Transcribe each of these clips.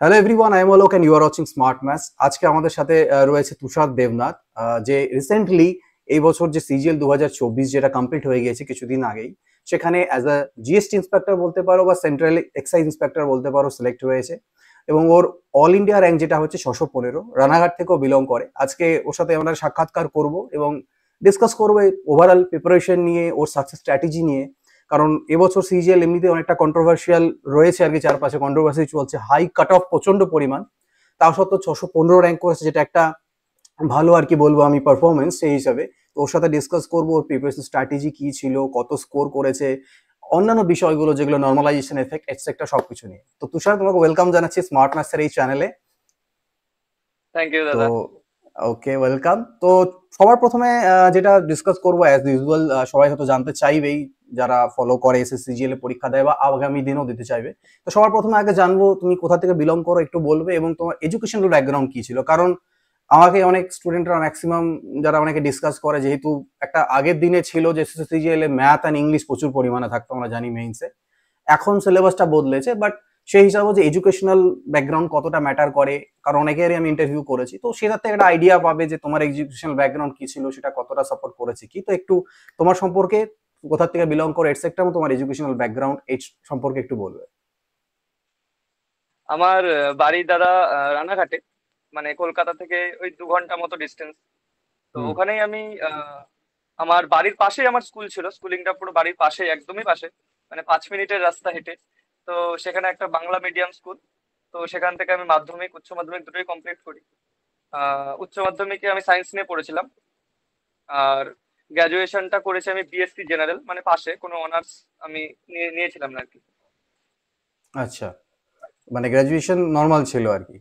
Hello everyone, I am Alok and you are watching smart maths. আজকে আমাদের সাথে রয়েছে তুষার দেবনাথ, যে রিসেন্টলি এই বছর যে সিজিএল 2024 যেটা কমপ্লিট হয়ে গিয়েছে কিছুদিন আগেই, সেখানে অ্যাজ আ জিএসটি ইন্সপেক্টর বলতে পারো বা সেন্ট্রাল এক্সাইজ ইন্সপেক্টর বলতে পারো সিলেক্ট হয়েছে। এবং ওর অল ইন্ডিয়া র্যাঙ্ক যেটা হচ্ছে 615, রানাঘাট থেকেও বিলং করে। আজকে ওর সাথে আমরা সাক্ষাৎকার করব এবং ডিসকাস করবো ওভারঅল প্রিপারেশন নিয়ে, ওর সাকসেস স্ট্র্যাটেজি নিয়ে। কারণ এবছর সিজিএল এমনিতে অনেকটা কন্ট্রোভার্সিয়াল রয়েছে আর কি, চারপাশে কন্ট্রোভার্সি চলছে, হাই কাট অফ প্রচন্ড পরিমাণ। তাও সত্ত্বেও 615 র্যাঙ্ক করেছে, যেটা একটা ভালো আর কি বলবো আমি পারফরমেন্স সেই হিসাবে। তো ওর সাথে ডিসকাস করবো ওর প্রিপারেশন স্ট্র্যাটেজি কি ছিল, কত স্কোর করেছে, অন্যান্য বিষয়গুলো যেগুলো নর্মালাইজেশন এফেক্ট এটসেট্রা সবকিছু নিয়ে। তো তুষার, তোমাকে ওয়েলকাম জানাচ্ছি স্মার্ট ম্যাথসের এই চ্যানেলে। থ্যাংক ইউ তো দাদা। ওকে, ওয়েলকাম। তো সবার প্রথমে যেটা ডিসকাস করবো অ্যাজ ইউজুয়াল, সবাই হয়তো জানতে চাইবেই যারা ফলো করে এসএসসিজিএল এ পরীক্ষা দেয় বা আগামী দিনেও দিতে চাইবে। তো সবার প্রথমে আগে জানবো তুমি কোথা থেকে বিলং করো একটু বলবে, এবং তোমার এডুকেশনাল ব্যাকগ্রাউন্ড কি ছিল। কারণ আমাকে অনেক স্টুডেন্টরা ম্যাক্সিমাম যারা অনেকে ডিসকাস করে, যেহেতু একটা আগের দিনে ছিল যে এসএসসিজিএল এ ম্যাথ অ্যান্ড ইংলিশ প্রচুর পরিমাণে থাকতো, আমরা জানি মেইনসে। এখন সিলেবাসটা বদলেছে, বাট সেই হিসাবে যে এডুকেশনাল ব্যাকগ্রাউন্ড কতটা ম্যাটার করে, কারণ অনেকেরই আমি ইন্টারভিউ করেছি, তো সেটার থেকে একটা আইডিয়া পাবে যে তোমার এডুকেশনাল ব্যাকগ্রাউন্ড কি ছিল, সেটা কতটা সাপোর্ট করেছে কি। তো একটু তোমার সম্পর্কে, কোথা থেকে বিলং করে এটসেট্রা, এবং তোমার এডুকেশনাল ব্যাকগ্রাউন্ড এই সম্পর্কে একটু বলবে। আমার বাড়ি দাদা রানাঘাটে, মানে কলকাতা থেকে ওই 2 ঘন্টা মতো ডিস্টেন্স। তো হুম। ওখানেই আমি আমার বাড়ির পাশেই আমার স্কুল ছিল, স্কুলিংটা পুরো বাড়ির পাশে, একদমই পাশে, মানে 5 মিনিটের রাস্তা হেঁটে। তো সেখানে একটা বাংলা মিডিয়াম স্কুল। তো সেখান থেকে আমি মাধ্যমিক উচ্চ মাধ্যমিক দুটোই কমপ্লিট করি। উচ্চ মাধ্যমিকে আমি সায়েন্স নিয়ে পড়েছিলাম। আর গ্র্যাজুয়েশনটা করেছি আমি বিএসসি জেনারেল, মানে পাশে কোনো অনার্স আমি নিয়েছিলাম না আর কি। আচ্ছা, মানে গ্রাজুয়েশন নর্মাল ছিল আর কি।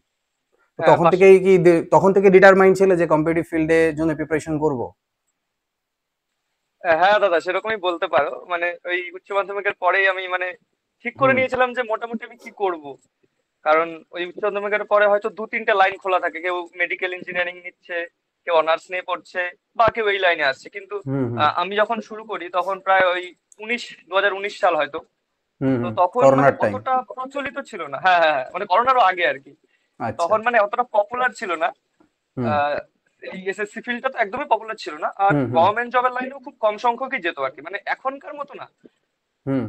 তো হ্যাঁ, তখন পাশে। থেকেই কি তখন থেকে ডিটারমাইন্ড ছিল যে কম্পিটিটিভ ফিল্ডে জন্য প্রিপারেশন করব? হ্যাঁ দাদা, সেরকমই বলতে পারো। মানে ওই উচ্চ মাধ্যমিকের পরেই আমি মানে ঠিক করে হুম। নিয়েছিলাম যে মোটামুটি আমি কি করব। কারণ ওই উচ্চ মাধ্যমিকের পরে হয়তো 2-3টে লাইন খোলা থাকে, কেউ মেডিকেল ইঞ্জিনিয়ারিং নিচ্ছে, কেউ অনার্স নিয়ে পড়ছে, বা কেউ এই লাইনে আসছে। কিন্তু হুম। হুম। আমি যখন শুরু করি তখন প্রায় ওই 2019 সাল হয়তো। হুম। তো হুম। তখন মানে করোনার টাইম। অতটা প্রচলিত ছিল না। হ্যাঁ হ্যাঁ হ্যাঁ, মানে করোনারও আগে আর কি। আচ্ছা। তখন মানে অতটা পপুলার ছিল না। হুম। আহ, এই এসএসসি ফিল্ডটা তো একদমই পপুলার ছিল না, আর হুম। হুম। গভর্নমেন্ট জবের লাইনেও খুব কম সংখ্যকই যেত আর কি, মানে এখনকার মতো না। হুম।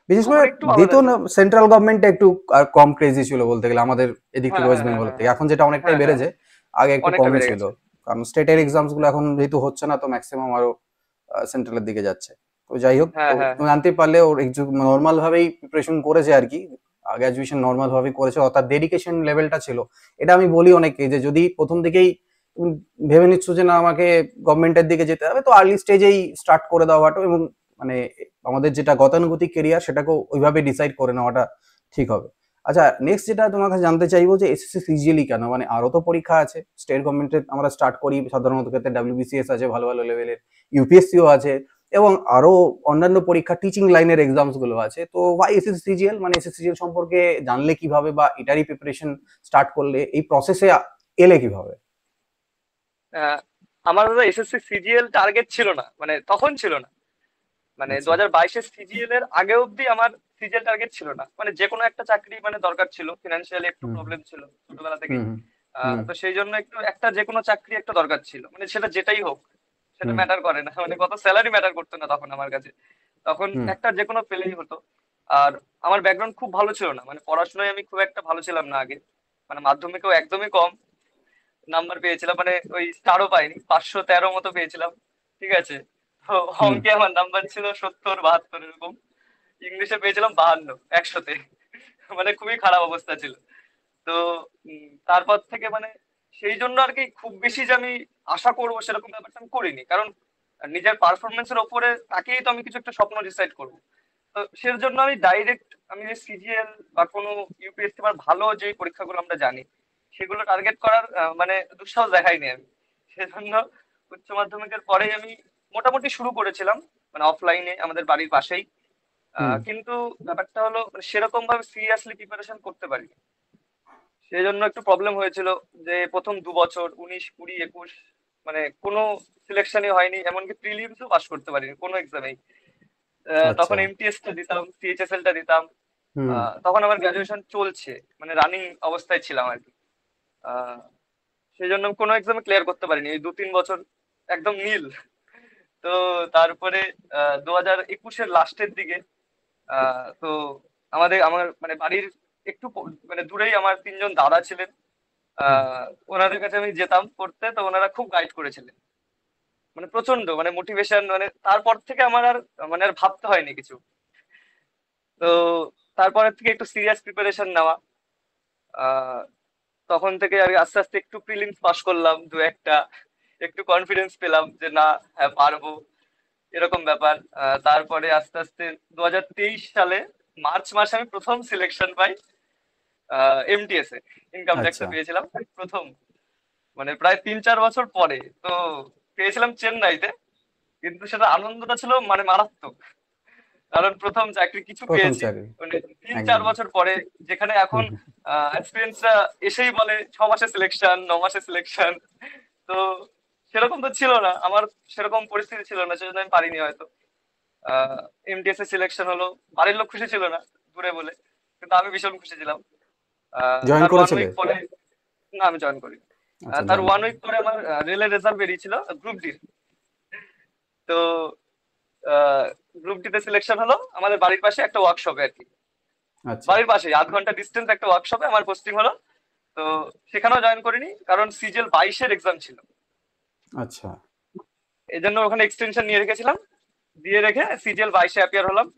বিশেষ করে তখন একটু দিত আলাদা না, ছিল। সেন্ট্রাল গভর্নমেন্টটা একটু আর কম ক্রেজি ছিল বলতে গেলে আমাদের এদিক থেকে, হ্যাঁ হ্যাঁ ওয়েস্ট হ্যাঁ বেঙ্গল হ্যাঁ থেকে। হ্যাঁ এখন যেটা অনেকটাই হ্যাঁ হ্যাঁ বেড়েছে, হ্যাঁ, আগে একটু অনেকটা কমই বেড়ে ছিল। গেছে। কারণ স্টেটের হুম। এক্সামস গুলো এখন যেহেতু হচ্ছে না, তো ম্যাক্সিমাম আরো সেন্ট্রালের দিকে যাচ্ছে। তো যাই হোক, হ্যাঁ তো হ্যাঁ হ্যাঁ। জানতে পারলে ওর নর্মাল ভাবেই প্রিপারেশন করেছে আর কি। গ্রাজুয়েশন নর্মাল ভাবেই করেছে, অর্থাৎ ডেডিকেশন লেভেলটা ছিল। এটা আমি বলি অনেককে, যে যদি প্রথম দিকেই তুমি ভেবে নিচ্ছ যে না আমাকে গভর্নমেন্টের দিকে যেতে হবে, তো আর্লি স্টেজেই স্টার্ট করে দেওয়াটা, এবং মানে আমাদের যেটা গতানুগতিক কেরিয়ার সেটাকেও ওইভাবে ডিসাইড করে নেওয়াটা ঠিক হবে। আচ্ছা, নেক্সট যেটা তোমার কাছে জানতে চাইবো, যে এসএসসি সিজিএলই কেন, মানে আরো তো পরীক্ষা আছে স্টেট গভর্নমেন্টের, আমরা স্টার্ট করি সাধারণত ক্ষেত্রে ডাব্লিউবিসিএস আছে, ভালো ভালো লেভেলের ইউপিএসসিও আছে, এবং আরো অন্যান্য পরীক্ষা টিচিং লাইনের এক্সামস গুলো আছে। তো ভাই এসএসসি সিজিএল, মানে এসএসসি সিজিএল সম্পর্কে জানলে কিভাবে, বা এটারই প্রিপারেশন স্টার্ট করলে এই প্রসেসে এলে কিভাবে? আহ, আমার দাদা এসএসসি সিজিএল টার্গেট ছিল না, মানে তখন ছিল না। মানে দু আচ্ছা। হাজার বাইশের সিজিএল এর আগে অব্দি আমার সিজিএল টার্গেট ছিল না। মানে যে কোনো একটা চাকরি মানে দরকার ছিল, ফিনান্সিয়ালি একটু হুম। প্রবলেম ছিল ছোটবেলা থেকেই। হুম। হুম। তো সেই জন্য একটু একটা যে কোনো চাকরি একটা দরকার ছিল, মানে সেটা যেটাই হোক, সেটা হুম। ম্যাটার করে না, মানে কত স্যালারি ম্যাটার করতো না তখন আমার কাছে। তখন হুম। একটা যে কোনো পেলেই হতো। আর আমার ব্যাকগ্রাউন্ড খুব ভালো ছিল না, মানে পড়াশোনায় আমি খুব একটা ভালো ছিলাম না আগে। মানে মাধ্যমিকেও একদমই কম নাম্বার পেয়েছিলাম, মানে ওই স্টারও পাইনি, 513 মতো পেয়েছিলাম। ঠিক আছে। তো হুম। অঙ্কে আমার নাম্বার ছিল 70-72 এরকম। ইংলিশে পেয়েছিলাম 52 100-তে। মানে খুবই খারাপ অবস্থা ছিল। তো তারপর থেকে মানে সেই জন্য আর কি খুব বেশি যে আমি আশা করবো সেরকম ব্যাপারটা আমি করিনি, কারণ নিজের পারফরমেন্সের ওপরে তাকেই তো আমি কিছু একটা স্বপ্ন ডিসাইড করবো। তো সের জন্য আমি ডাইরেক্ট আমি যে সিজিএল বা কোনো ইউপিএসসি বা ভালো যে পরীক্ষাগুলো আমরা জানি সেগুলো টার্গেট করার মানে দুঃসাহস দেখাইনি আমি। সেজন্য উচ্চ মাধ্যমিকের পরেই আমি মোটামুটি শুরু করেছিলাম, মানে অফলাইনে আমাদের বাড়ির পাশেই। হুম। কিন্তু ব্যাপারটা হলো মানে সেরকম ভাবে সিরিয়াসলি প্রিপারেশন করতে পারি, সেই জন্য একটু প্রবলেম হয়েছিল। যে প্রথম 2 বছর 19 20 21 মানে কোনো সিলেকশনই হয়নি, এমনকি প্রিলিমসও পাস করতে পারিনি কোনো এক্সামেই। আচ্ছা। তখন এমটিএস টা দিতাম, সিএইচএসএল টা দিতাম, হুম। তখন আমার গ্রাজুয়েশন চলছে, মানে রানিং অবস্থায় ছিলাম আর কি। আহ, সেই জন্য কোনো এক্সামে ক্লিয়ার করতে পারিনি, এই 2-3 বছর একদম নীল। তো তারপরে 2021-এর লাস্টের দিকে তো আমার মানে বাড়ির একটু মানে দূরেই আমার 3জন দাদা ছিলেন। হুম। আহ ওনাদের কাছে আমি যেতাম পড়তে, তো ওনারা খুব গাইড করেছিলেন, মানে প্রচন্ড মানে মোটিভেশন, মানে তারপর থেকে আমার আর মানে আর ভাবতে হয়নি কিছু। তো তারপরের থেকে একটু সিরিয়াস প্রিপারেশন নেওয়া। আহ তখন থেকে আর আস্তে আস্তে একটু প্রিলিমস পাস করলাম দু একটা, একটু কনফিডেন্স পেলাম যে না, হ্যাঁ পারবো, এরকম ব্যাপার। তারপরে আস্তে আস্তে 2023 সালে মার্চ মাসে আমি প্রথম সিলেকশন পাই এমটিএস এ, ইনকাম ট্যাক্সে আচ্ছা। পেয়েছিলাম প্রথম, মানে প্রায় 3-4 বছর পরে। তো পেয়েছিলাম চেন্নাইতে, কিন্তু সেটা আনন্দটা ছিল মানে মারাত্মক, কারণ প্রথম চাকরি কিছু প্রথম পেয়েছি, চাকরি। মানে 3-4 একদম। বছর পরে। যেখানে এখন হুম হুম। এক্সপিরিয়েন্সরা এসেই বলে 6 মাসে সিলেকশন, 9 মাসে সিলেকশন। তো সেরকম তো ছিল না আমার, সেরকম পরিস্থিতি ছিল না, সেজন্য আমি পারিনি হয়তো। এমটিএস এ সিলেকশন হলো, বাড়ির লোক খুশি ছিল না দূরে বলে, কিন্তু আমি ভীষণ খুশি ছিলাম। জয়েন তার ওয়ান করেছিলে? উইক পরে, না আমি জয়েন করি। আচ্ছা, তার জয়েন ওয়ান করো। উইক পরে আমার রেলের রেজাল্ট বেরিয়েছিল গ্রুপ ডি। তো গ্রুপ ডি তে সিলেকশন হলো আমাদের বাড়ির পাশে একটা ওয়ার্কশপে আর কি, আচ্ছা। বাড়ির পাশে 1/2 ঘন্টা ডিস্টেন্স একটা ওয়ার্কশপে আমার পোস্টিং হলো। তো সেখানেও জয়েন করিনি, কারণ সিজিএল 22-এর এক্সাম ছিল, আচ্ছা। এই জন্য ওখানে এক্সটেনশন নিয়ে রেখেছিলাম। দিয়ে রেখে সিজিএল 22-এ অ্যাপিয়ার হলাম।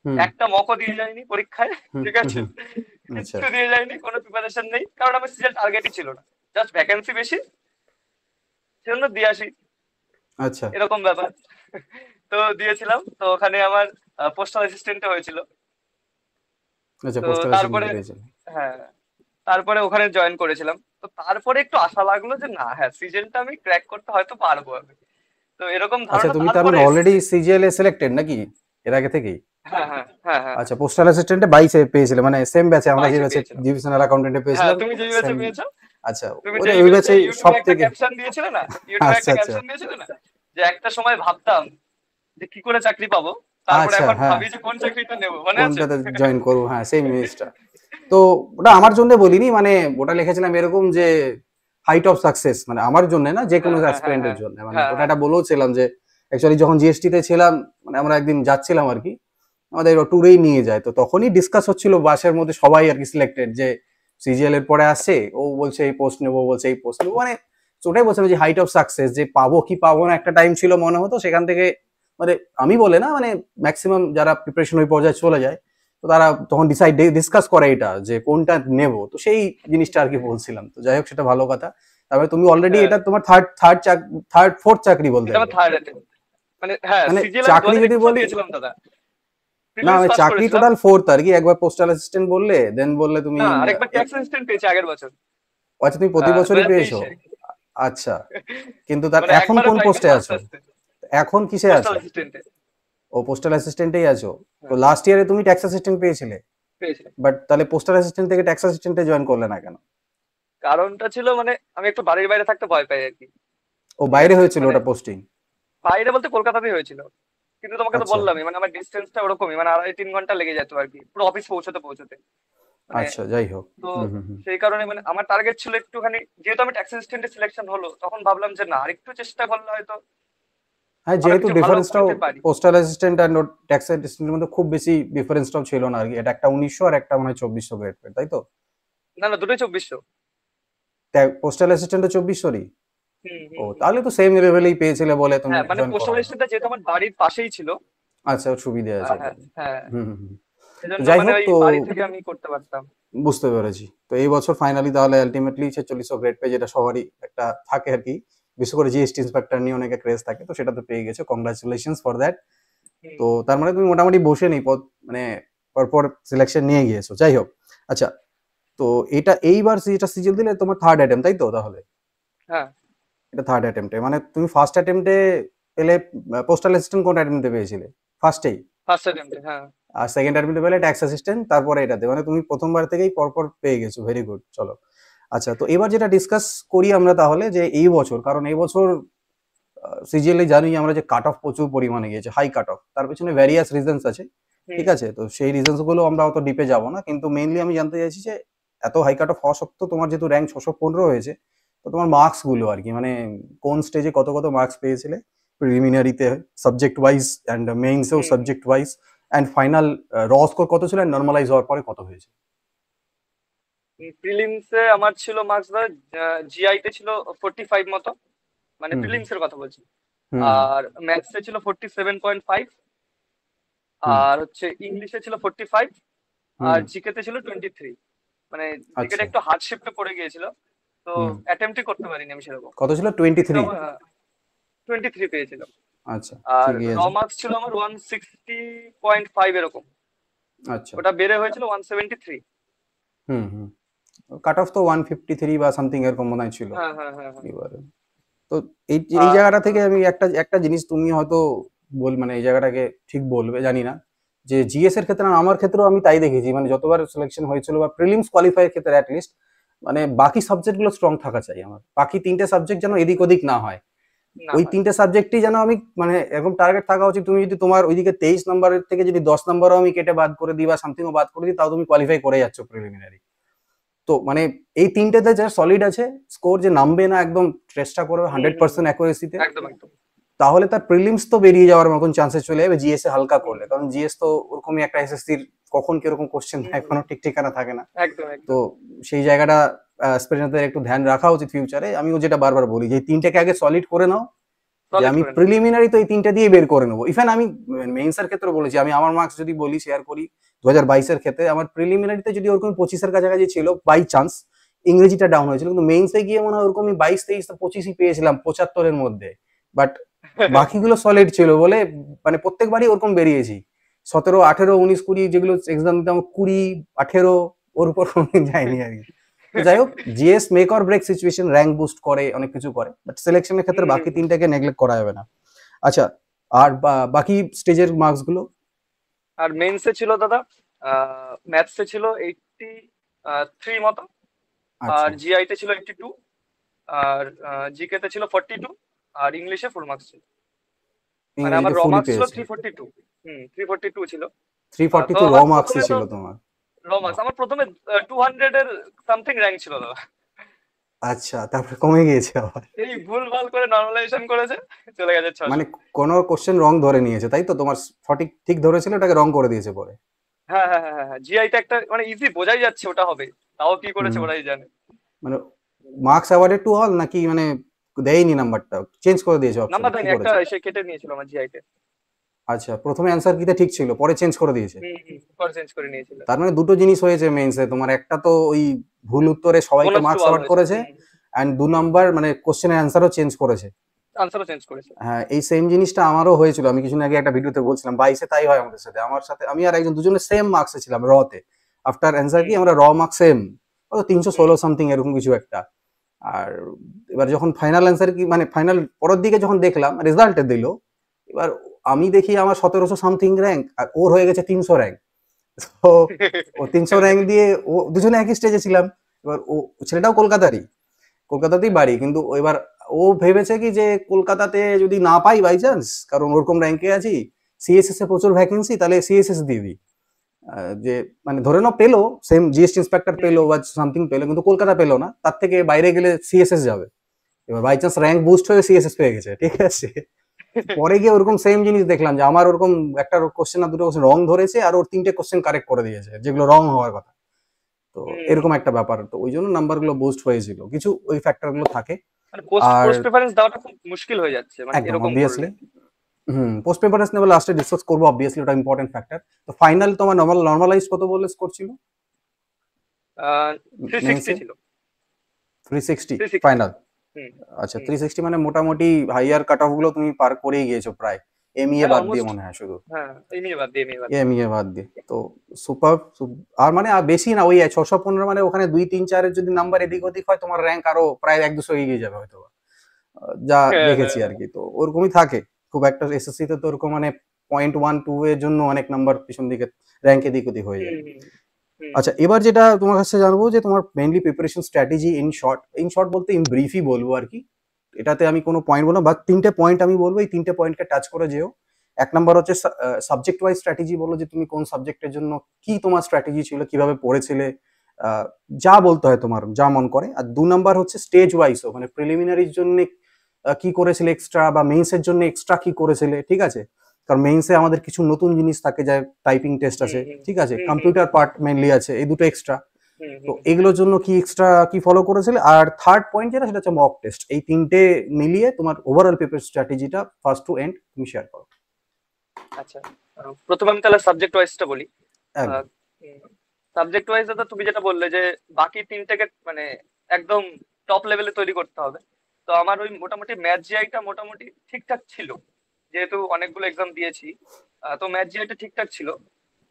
হুম একটা মকও দিয়ে যায়নি পরীক্ষায়, হুম ঠিক হুম আছে, হুম। আচ্ছা। কিচ্ছু দিয়ে যায়নি, কোনো প্রিপারেশন নেই, কারণ আমার সিজিএল টার্গেটই ছিল না, জাস্ট ভ্যাকেন্সি বেশি, সেজন্য দিয়ে আসি, আচ্ছা। এরকম ব্যাপার। তো দিয়েছিলাম, তো ওখানে আমার পোস্টাল অ্যাসিস্ট্যান্ট হয়েছিল। আচ্ছা, তো পোস্টাল তারপরে, অ্যাসিস্ট্যান্ট পেয়েছিলে। হ্যাঁ, তারপরে ওখানে জয়েন করেছিলাম। তো তারপরে একটু আশা লাগলো যে না, হ্যাঁ সিজনটা আমি ক্র্যাক করতে হয়তো পারবো আমি। তো এরকম আচ্ছা, ধারণা তুমি তার তারপরে মানে অলরেডি এসছে। সিজিএল এ সিলেক্টেড নাকি এর আগে থেকেই? হ্যাঁ হ্যাঁ হ্যাঁ হ্যাঁ আচ্ছা, পোস্টাল অ্যাসিস্ট্যান্টে 22 এ পেয়েছিলে, মানে সেম ব্যাচে আমরা যে 22-এ ব্যাচে পেয়েছিলাম। ডিভিশনাল অ্যাকাউন্টেন্টে হ্যাঁ, পেয়েছিলাম। তুমি যে সেম। ইউএসএ পেয়েছো, আচ্ছা, তুমি যে ওটা ওই ইউএসএ ব্যাচেই সব ইউটিউবে একটা থেকে। ক্যাপশন দিয়েছিলে না, ইউটিউবে আচ্ছা একটা আচ্ছা। ক্যাপশন দিয়েছিলে না, যে একটা সময় ভাবতাম যে কি করে চাকরি পাবো, তারপরে আচ্ছা, এখন হ্যাঁ। ভাবি যে কোন চাকরিটা নেবো, মনে আছে? কোনটাতে জয়েন করবো, হ্যাঁ সেম জিনিসটা। তো ওটা আমার জন্য বলিনি, মানে ওটা লিখেছিলাম এরকম যে হাইট অফ সাকসেস, মানে আমার জন্য না, যে কোনো হ্যাঁ হ্যাঁ হ্যাঁ অ্যাসপিরেন্টের হ্যাঁ জন্য, মানে হ্যাঁ ওটা হ্যাঁ একটা বলেওছিলাম যে অ্যাকচুয়ালি যখন জিএসটি তে ছিলাম, মানে আমরা একদিন যাচ্ছিলাম আর কি, আমাদের ট্যুরেই নিয়ে যায়, তো তখনই ডিসকাস হচ্ছিল বাসের মধ্যে সবাই আর কি সিলেক্টেড, যে সিজিএল এর পরে আসছে, ও বলছে এই পোস্ট নেবো, বলছে এই পোস্ট নেবো, মানে ওটাই বলছিলাম যে হাইট অফ সাকসেস, যে পাবো কি পাবো না একটা টাইম ছিল মনে হতো, সেখান থেকে মানে আমি বলে না, মানে ম্যাক্সিমাম যারা প্রিপারেশন ওই পর্যায়ে চলে যায়, তো তারা তখন ডিসকাস করে এটা যে কোনটা নেব, তো সেই জিনিসটা আর কি বলছিলাম। তো যাই হোক, সেটা ভালো কথা। তারপরে তুমি অলরেডি হ্যাঁ। এটা তোমার থার্ড ফোর্থ চাকরি বলতে এটা আমার গেলে। থার্ড অ্যাটেম্প, মানে হ্যাঁ মানে সিজিএল আমি দু চাকরি হাজার যদি একুশে বলি, দিয়েছিলাম দাদা, না প্রিলিমস মানে পাস চাকরি করেছিলাম। টোটাল ফোর্থ আর কি, একবার পোস্টাল অ্যাসিস্ট্যান্ট বললে, দেন বললে তুমি না, আরেকবার ট্যাক্স অ্যাসিস্ট্যান্ট পেয়েছি আগের বছর, আচ্ছা তুমি প্রতি দু বছরই হাজার পেয়েছো। তেইশে আচ্ছা, কিন্তু তার মানে এখন একবারে কোন পাইনি, পোস্টে আস্তে আছো? আস্তে। এখন কিসে পোস্টাল আছো? অ্যাসিস্ট্যান্টে। ও, পোস্টাল অ্যাসিস্ট্যান্টেই আছো। তো হ্যাঁ, লাস্ট ইয়ারে তুমি ট্যাক্স অ্যাসিস্ট্যান্ট পেয়েছিলে, পেয়েছি। বাট তাহলে পোস্টাল অ্যাসিস্ট্যান্ট থেকে ট্যাক্স অ্যাসিস্ট্যান্টে জয়েন করলে না কেন? কারণটা ছিল মানে আমি একটু বাড়ির বাইরে থাকতে ভয় পাই আর কি, ও, ঠিক বাইরে আছে হয়েছিল মানে, ওটা পোস্টিং? বাইরে বলতে কলকাতাতেই হয়েছিল, কিন্তু তোমাকে তো আচ্ছা বললামই মানে আমার ডিস্টেন্সটা ওরকমই, মানে 2.5-3 ঘন্টা লেগে যেত আর কি পুরো অফিস পৌঁছতে পৌঁছতে, মানে। আচ্ছা, যাই হোক। তো হুম হুম হুম। সেই কারণে মানে আমার টার্গেট ছিল একটুখানি, যেহেতু আমি ট্যাক্স অ্যাসিস্ট্যান্টে সিলেকশন হলো, তখন ভাবলাম যে না আরেকটু চেষ্টা করলে হয়তো হ্যাঁ, ভালো যেহেতু কিছু ভালো ডিফারেন্সটাও পেতে পারি। পোস্টাল অ্যাসিস্ট্যান্ট আর ট্যাক্স অ্যাসিস্ট্যান্টের মধ্যে খুব বেশি ডিফারেন্সটাও ছিল না আর কি, এটা একটা 1900 আর একটা মনে হয় 2400 গ্রেড পে, তাই তো? না না, দুটোই 2400। পোস্টাল অ্যাসিস্ট্যান্টও 2400-ই? হুম ও, হুম হুম। তাহলে তো সেম লেভেলেই পেয়েছিলে বলে তুমি হ্যাঁ মানে জয়েন করা পোস্টাল হলো। অ্যাসিস্ট্যান্টটা যেহেতু আমার বাড়ির পাশেই ছিল, আচ্ছা, ওর সুবিধে আছে হ্যাঁ এটাতে। হ্যাঁ, হুম হুম হুম। তো সেজন্য যাই মানে হোক, ওই তো বাড়ি থেকে আমি করতে পারতাম। বুঝতে পেরেছি। তো এই বছর ফাইনালি তাহলে আলটিমেটলি 4600 গ্রেড পে, যেটা সবারই একটা থাকে আর কি, বিশেষ করে জিএসটি ইন্সপেক্টর নিয়ে অনেকে ক্রেজ থাকে, তো সেটা তো পেয়ে গেছো, কংগ্রাচুলেশনস ফর দ্যাট। হুম। তো তার মানে তুমি মোটামুটি বসে নেই পদ, মানে পরপর সিলেকশন নিয়ে গিয়েছো, যাই হোক। আচ্ছা, তো এটা এইবার যেটা সিজিএল দিলে তোমার থার্ড অ্যাটেম্প, তাই তো? তাহলে হ্যাঁ, এটা থার্ড অ্যাটেম্পটে, মানে তুমি ফার্স্ট অ্যাটেম্পটে পেলে পোস্টাল অ্যাসিস্ট্যান্ট কোন অ্যাটেম্পটে পেয়েছিলে? ফার্স্টেই? ফার্স্ট অ্যাটেম্পটে, হ্যাঁ। আর সেকেন্ড অ্যাটেম্পটে পেলে ট্যাক্স অ্যাসিস্ট্যান্ট, তারপরে এটাতে, মানে তুমি প্রথমবার থেকেই পরপর পেয়ে গেছো, ভেরি গুড, চলো। আচ্ছা, তো এবার যেটা ডিসকাস করি আমরা তাহলে, যে এই বছর, কারণ এই বছর সিজিএল এ জানি আমরা যে কাট অফ প্রচুর পরিমাণে গিয়েছে, হাই কাট অফ, তার পেছনে ভ্যারিয়াস রিজনস আছে। ঠিক আছে? তো সেই রিজনস গুলো আমরা অত ডিপে যাব না, কিন্তু মেইনলি আমি জানতে চাইছি যে এত হাই কাট অফ হওয়া সত্ত্বেও তোমার যেহেতু র্যাঙ্ক 615 হয়েছে, তো তোমার মার্কস গুলো আর কি, মানে কোন স্টেজে কত কত মার্কস পেয়েছিলে প্রিলিমিনারিতে, সাবজেক্ট ওয়াইজ অ্যান্ড মেইনসেও সাবজেক্ট ওয়াইজ, অ্যান্ড ফাইনাল র স্কোর কত ছিল, নর্মালাইজ হওয়ার পরে কত হয়েছে? প্রিলিমসে আমার ছিল মার্কস ধর, জিআই তে ছিল 45 মতো, মানে হুম প্রিলিমস এর কথা বলছি। হুম আর ম্যাথসে ছিল 47.5, হুম আর হচ্ছে ইংলিশে ছিল 45, আর হুম জিকে তে ছিল 23। মানে জিকেটা আচ্ছা একটু হার্ড শিফটে পড়ে গিয়েছিল, তো হুম অ্যাটেম্পটই করতে পারিনি আমি সেরকম। কত ছিল, 23? কিন্তু আমার 23 পেয়েছিলাম। আচ্ছা, আর ঠিকই র আছে। মার্কস ছিল আমার 160.5 এরকম, আচ্ছা, ওটা বেড়ে হয়েছিল 173। হুম হুম কাট অফ তো 153 বা সামথিং এরকম মনে হয় ছিল হ্যাঁ, হ্যাঁ, হ্যাঁ, হ্যাঁ। এবারে। তো এই এই আর জায়গাটা থেকে আমি একটা একটা জিনিস তুমি হয়তো মানে এই জায়গাটাকে ঠিক বলবে জানি না, যে জিএস এর ক্ষেত্রে আমার ক্ষেত্রেও আমি তাই দেখেছি, মানে যতবার সিলেকশন হয়েছিল বা প্রিলিমস কোয়ালিফাই এর ক্ষেত্রে অ্যাটলিস্ট, মানে বাকি সাবজেক্ট গুলো স্ট্রং থাকা চাই আমার, বাকি তিনটে সাবজেক্ট যেন এদিক ওদিক না হয়। না ওই হয়। তিনটে সাবজেক্টই যেন আমি, মানে এরকম টার্গেট থাকা উচিত, তুমি যদি তোমার ওইদিকে 23 নম্বরের থেকে যদি 10 নম্বরও আমি কেটে বাদ করে দিই বা সামথিংও বাদ করে দিই, তাও তুমি কোয়ালিফাই করে যাচ্ছ প্রিলিমিনারি। তো মানে এই তিনটেতে যা সলিড আছে, স্কোর যে নামবে না একদম, চেষ্টা করবে হুম, হুম, হুম। 100% অ্যাকুরেসিতে, একদম, একদম। তাহলে তার প্রিলিমস তো বেরিয়ে যাওয়ার মতন চান্সেস চলে যাবে জিএস এ হালকা করলে, কারণ জিএস তো ওরকমই একটা এসএসসির, কখন কিরকম কোশ্চেন হুম, হুম। এখনো ঠিক ঠিকানা থাকে না। একদম, তো একদম। সেই জায়গাটা অ্যাসপিরেন্টদের একটু ধ্যান রাখা উচিত ফিউচারে। আমিও যেটা বারবার বলি যে এই তিনটাকে আগে সলিড করে নাও, যে সলিড আমি করে নাও। প্রিলিমিনারি তো এই তিনটা দিয়ে বের করে নেবো। ইভেন আমি মেইনসের ক্ষেত্রে বলেছি, আমি আমার মার্কস যদি বলি শেয়ার করি 2022-এর ক্ষেত্রে, আমার প্রিলিমিনারিতে যদি ওরকম 25-এর কাছাকাছি ছিল বাই চান্স, ইংরেজিটা ডাউন হয়েছিল, কিন্তু মেইনসে গিয়ে মনে হয় ওরকমই 22, 23, 25ই পেয়েছিলাম 75-এর মধ্যে। বাট বাকিগুলো সলিড ছিল বলে মানে প্রত্যেকবারই ওরকম বেরিয়েছি। 17, 18, 19, 20 যেগুলো এক্সাম দিতাম, 20, 18 ওর উপর কোনোদিন যায়নি আর কি। তো যাই হোক, GS make or break situation, rank boost করে, অনেক কিছু করে, বাট সিলেকশনের ক্ষেত্রে হুম, হুম, বাকি হুম। তিনটাকে নেগলেক্ট করা যাবে না। আচ্ছা, আর বাকি স্টেজের মার্কস গুলো? আর মেইনসে ছিল দাদা, ম্যাথসে ছিল 83 মতো, আর আচ্ছা, জিআই তে ছিল 82, আর জিকে তে ছিল 42, আর ইংলিশে ফুল মার্কস ছিল। মানে আমার ইংরেজিতে র ফুলই মার্কস ছিল পেয়েছে। 342। 342 ছিল। তো 342 র আমার মার্কসই প্রথমে তো ছিল তোমার? র মার্কস আমার প্রথমে 200 এর সামথিং র্যাঙ্ক ছিল দাদা। আচ্ছা, তারপরে কমে গিয়েছে আবার? এই ভুল ভাল করে নর্মালাইজেশন করেছে, চলে গেছে 600। মানে কোনো কোশ্চেন রং ধরে নিয়েছে তাই তো? তোমার সঠিক ঠিক ধরেছিল, ওটাকে রং করে দিয়েছে পরে? হ্যাঁ, হ্যাঁ, হ্যাঁ, হ্যাঁ, জিআই তে একটা মানে ইজি বোঝাই যাচ্ছে ওটা হবে, তাও কি করেছে হুম, ওরাই জানে। মানে মার্কস অ্যাওয়ার্ডেড টু অল নাকি, মানে দেয়নি নাম্বারটা, চেঞ্জ করে দিয়েছে নাম্বার অপশনটা, কি দেয়নি, একটা করেছে? সে কেটে নিয়েছিল আমার জিআই তে। আচ্ছা, প্রথমে অ্যান্সার কিতে ঠিক ছিল, পরে চেঞ্জ করে দিয়েছে? হুম, হুম, পরে চেঞ্জ করে নিয়েছিল। তার মানে দুটো জিনিস হয়েছে মেইনসে তোমার, একটা তো ওই ভুল উত্তরে সবাইকে bonus two marks all award হয়েছে। করেছে, হুম। অ্যান্ড 2 নাম্বার মানে কোশ্চেনের অ্যান্সারও চেঞ্জ করেছে। আনসারও চেঞ্জ করেছে। হ্যাঁ, এই সেম জিনিসটা আমারও হয়েছিল, আমি কিছুদিন আগে একটা ভিডিওতে বলছিলাম, 22-এ তাই হয় আমাদের সাথে, আমার সাথে আমি আর একজন দুজনে সেম মার্কসে ছিলাম রতে, আফটার অ্যান্সার কি হুম, আমরা র মার্কস সেম, কত হুম, 316 সামথিং এরকম কিছু একটা। আর এবার যখন ফাইনাল অ্যান্সার কি, মানে ফাইনাল পরের দিকে যখন দেখলাম রেজাল্টে দিল, এবার আমি দেখি আমার 1700 সামথিং র্যাঙ্ক, আর ওর হয়ে গেছে 300 র্যাঙ্ক। তো ও 300 র্যাঙ্ক দিয়ে, ও দুজনে একই স্টেজে ছিলাম। এবার ও, ছেলেটাও কলকাতারই, কলকাতাতেই বাড়ি, কিন্তু এবার ও ভেবেছে কি যে কলকাতাতে যদি না পাই বাই চান্স, কারণ ওরকম র্যাঙ্কে আছি, সিএসএস এ প্রচুর ভ্যাকেন্সি, তাহলে সিএসএস দিয়ে দিই। যে মানে ধরে নাও পেলো, সেম জিএসটি ইন্সপেক্টর পেলো বা সামথিং পেলো, কিন্তু কলকাতা পেলো না, তার থেকে বাইরে গেলে সিএসএস যাবে। এবার বাই চান্স র্যাঙ্ক বুস্ট হয়ে সিএসএস পেয়ে গেছে, ঠিক আছে? পরে গিয়ে ওরকম সেম জিনিস দেখলাম, যে আমার ওরকম একটা কোশ্চেন না দুটো কোশ্চেন রং ধরেছে, আর ওর 3টে কোশ্চেন কারেক্ট করে দিয়েছে যেগুলো রং হওয়ার কথা। তো হুম। এরকম একটা ব্যাপার, তো ওই জন্য নাম্বার গুলো বুস্ট হয়েছিল, কিছু ওই ফ্যাক্টর গুলো থাকে। মানে পোস্ট আর পোস্ট প্রেফারেন্স দেওয়াটা খুব মুশকিল হয়ে যাচ্ছে মানে একদম এরকম করলে। অবভিয়াসলি, পোস্ট পেপারস নেবে লাস্টে ডিসকাস করবো, অবভিয়াসলি ওটা ইম্পর্টেন্ট ফ্যাক্টর। তো ফাইনাল তোমার নর্মালাইজ কত বললে স্কোর ছিল 360 মেন্সে? ছিল। 360 360। ফাইনাল? হুম, আচ্ছা, হুম। 360 মানে মোটামুটি হাইয়ার কাট অফ গুলো তুমি পার করেই গিয়েছো প্রায়, এমইএ হ্যাঁ, বাদ দিয়ে অলমোস্ট। মনে হয় শুধু, হ্যাঁ, এই নিয়ে বাদ দিয়ে, এমইএ বাদ দিয়ে তো সুপার। আর মানে আর বেশি না, ওই 615, মানে ওখানে 2, 3, 4-এর যদি নাম্বার এদিক ওদিক হয়, তোমার র্যাঙ্ক আরো প্রায় 1-200 এগিয়ে যাবে হয়তো, যা হ্যাঁ, হ্যাঁ, দেখেছি আর হ্যাঁ। কি। তো ওরকমই থাকে, খুব একটা এসএসসি তে তো ওরকম মানে 0.1, 2 এর জন্য অনেক নাম্বার পিছন দিকে র্যাঙ্ক এদিক ওদিক হয়ে যায়। হুম, হুম, হুম। আচ্ছা, এবার যেটা তোমার কাছে জানবো, যে তোমার mainly preparation strategy in short, in short বলতে ইন ব্রিফই বলবো আর কি, এটাতে আমি কোনো পয়েন্ট বলবো না, বা 3টে পয়েন্ট আমি বলবো, এই 3টে পয়েন্টকে টাচ করে যেও, এক নাম্বার হচ্ছে সাবজেক্ট ওয়াইজ স্ট্র্যাটেজি, বলো যে তুমি কোন সাবজেক্টের জন্য কি তোমার স্ট্র্যাটেজি ছিল, কিভাবে পড়েছিলে, আহ, যা বলতে হয় তোমার যা মন করে। আর 2 নাম্বার হচ্ছে স্টেজ ওয়াইজও, মানে প্রিলিমিনারির জন্য কি করেছিলে এক্সট্রা, বা মেইনসের জন্য এক্সট্রা কি করেছিলে, ঠিক আছে? কারণ মেইনসে আমাদের কিছু নতুন জিনিস থাকে, যায় টাইপিং টেস্ট হুম আছে, হুম ঠিক আছে, হুম হুম কম্পিউটার পার্ট মেইনলি আছে, এই দুটো এক্সট্রা। হুম তো হুম। এগুলোর জন্য কি এক্সট্রা কি ফলো করেছিলে? আর থার্ড পয়েন্ট যেটা, সেটা হচ্ছে মক টেস্ট। এই তিনটে মিলিয়ে তোমার ওভারঅল পেপার স্ট্র্যাটেজিটা ফার্স্ট টু এন্ড তুমি শেয়ার করো। আচ্ছা, প্রথমে আমি তাহলে সাবজেক্ট ওয়াইজটা বলি। একদম। সাবজেক্ট ওয়াইজ দাদা তুমি যেটা বললে যে বাকি তিনটাকে মানে একদম টপ লেভেলে তৈরি করতে হবে, তো আমার ওই মোটামুটি ম্যাথ জিআইটা মোটামুটি ঠিকঠাক ছিল, যেহেতু অনেকগুলো এক্সাম দিয়েছি। তো ম্যাথ জিআইটা ঠিকঠাক ছিল।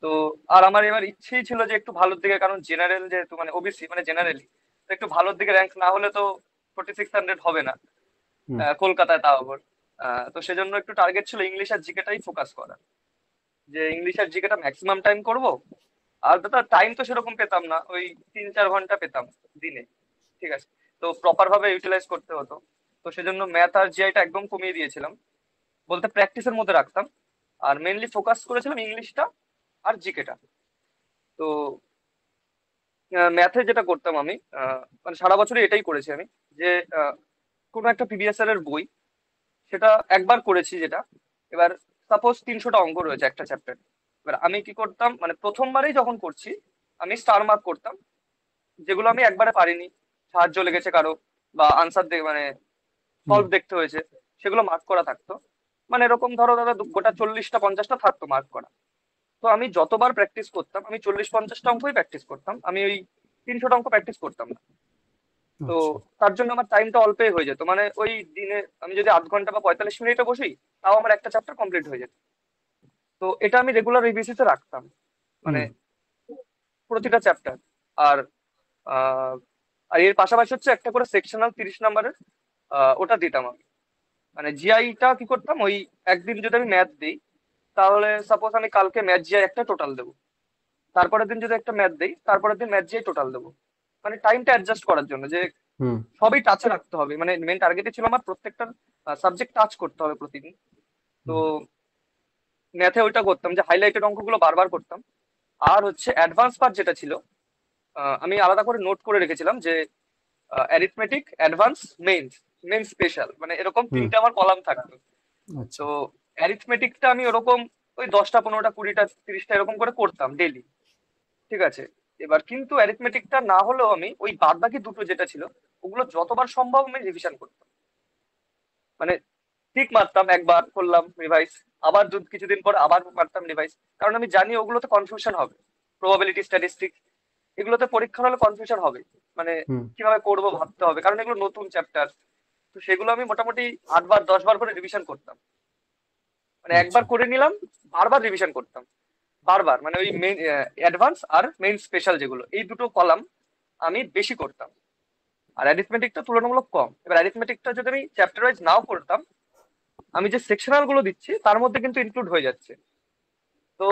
তো আর আমার এবার ইচ্ছেই ছিল যে একটু ভালোর দিকে, কারণ জেনারেল যেহেতু মানে ওবিসি মানে জেনারেলি, তো একটু ভালোর দিকে র্যাঙ্ক না হলে তো 4600 হবে না, হুম কলকাতায় তাও আবার। তো সেজন্য একটু টার্গেট ছিল ইংলিশ আর জিকেটাই ফোকাস করা, যে ইংলিশ আর জিকেটা ম্যাক্সিমাম টাইম করব। আর দাদা টাইম তো সেরকম পেতাম না, ওই 3-4 ঘন্টা পেতাম দিনে, ঠিক আছে। তো প্রপার ভাবে ইউটিলাইজ করতে হতো। তো সেজন্য ম্যাথ আর জিআইটা একদম কমিয়ে দিয়েছিলাম, বলতে প্র্যাকটিসের মধ্যে রাখতাম। আর মেনলি ফোকাস করেছিলাম ইংলিশটা আর জিকেটা। তো ম্যাথে যেটা করতাম আমি, মানে সারা বছরই এটাই করেছি আমি, যে আহ, কোনো একটা প্রিভিয়াস এর বই, সেটা একবার করেছি যেটা। এবার সাপোজ 300টা অঙ্ক রয়েছে একটা চ্যাপ্টার। এবার আমি কি করতাম, মানে প্রথমবারেই যখন করছি আমি স্টার মার্ক করতাম, যেগুলো আমি একবারে পারিনি, সাহায্য লেগেছে কারো, বা আনসার মানে হুম সলভ দেখতে হয়েছে, সেগুলো মার্ক করা থাকতো। মানে এরকম ধরো দাদা গোটা 40টা 50টা থাকতো মার্ক করা। তো আমি যতবার প্র্যাকটিস করতাম, আমি 40-50টা অঙ্কই প্র্যাকটিস করতাম, আমি ওই 300টা অঙ্ক প্র্যাকটিস করতাম না। তো আচ্ছা তার জন্য আমার টাইমটা অল্পই হয়ে যেত, মানে ওই দিনে আমি যদি 8 ঘন্টা বা 45 মিনিটে বসি, তাও আমার একটা চ্যাপ্টার কমপ্লিট হয়ে যেত। তো এটা আমি রেগুলার এই বেসিসে রাখতাম, মানে হুম প্রতিটা চ্যাপ্টার। আর আহ, আর এর পাশাপাশি হচ্ছে একটা করে সেকশনাল 30 নাম্বারের ওটা দিতাম আমি। মানে জিআইটা কি করতাম, ওই একদিন যদি আমি ম্যাথ দিই, তাহলে সাপোজ আমি কালকে ম্যাথ জিআই একটা টোটাল দেবো, তারপরের দিন যদি একটা ম্যাথ দেই, তারপরের দিন ম্যাথ জিআই টোটাল দেবো। মানে টাইমটা অ্যাডজাস্ট করার জন্য, যে হুম সবই টাচে রাখতে হবে, মানে মেন টার্গেটই ছিল আমার প্রত্যেকটা সাবজেক্ট টাচ করতে হবে প্রতিদিন। তো হুম ম্যাথে ওইটা করতাম, যে হাইলাইটেড অঙ্কগুলো বারবার করতাম। আর হচ্ছে অ্যাডভান্স পার্ট যেটা ছিল, আমি আলাদা করে নোট করে রেখেছিলাম, যে arithmetic, advance, main, main special, মানে এরকম হুম। তিনটে আমার কলাম থাকতো। আচ্ছা তো অ্যারিথমেটিকটা আমি ওরকম ওই 10টা 15টা 20টা 30টা এরকম করে করতাম ডেলি, ঠিক আছে। এবার কিন্তু অ্যারিথমেটিকটা না হলেও আমি ওই বাদ বাকি দুটো যেটা ছিল, ওগুলো যতবার সম্ভব আমি রিভিশন করতাম। মানে ঠিক মারতাম, একবার করলাম রিভাইস, আবার কিছুদিন পর আবার মারতাম রিভাইস। কারণ আমি জানি ওগুলোতে কনফিউশন হবে, প্রবাবিলিটি, স্ট্যাটিস্টিক্স, এগুলোতে পরীক্ষার হলে কনফিউশন হবে। মানে হুম কিভাবে করবো ভাবতে হবে, কারণ এগুলো নতুন চ্যাপ্টার। তো সেগুলো আমি মোটামুটি 8বার 10বার করে রিভিশন করতাম। মানে আচ্ছা একবার করে নিলাম, বারবার রিভিশন করতাম, বারবার। মানে ওই মেইন অ্যাডভান্স আর মেইন স্পেশাল যেগুলো, এই দুটো কলাম আমি বেশি করতাম। আর অ্যারিথমেটিকটা তুলনামূলক কম। এবার অ্যারিথমেটিকটা যদি আমি চ্যাপ্টার ওয়াইজ নাও করতাম, আমি যে সেকশনাল গুলো দিচ্ছি তার মধ্যে কিন্তু ইনক্লুড হয়ে যাচ্ছে। তো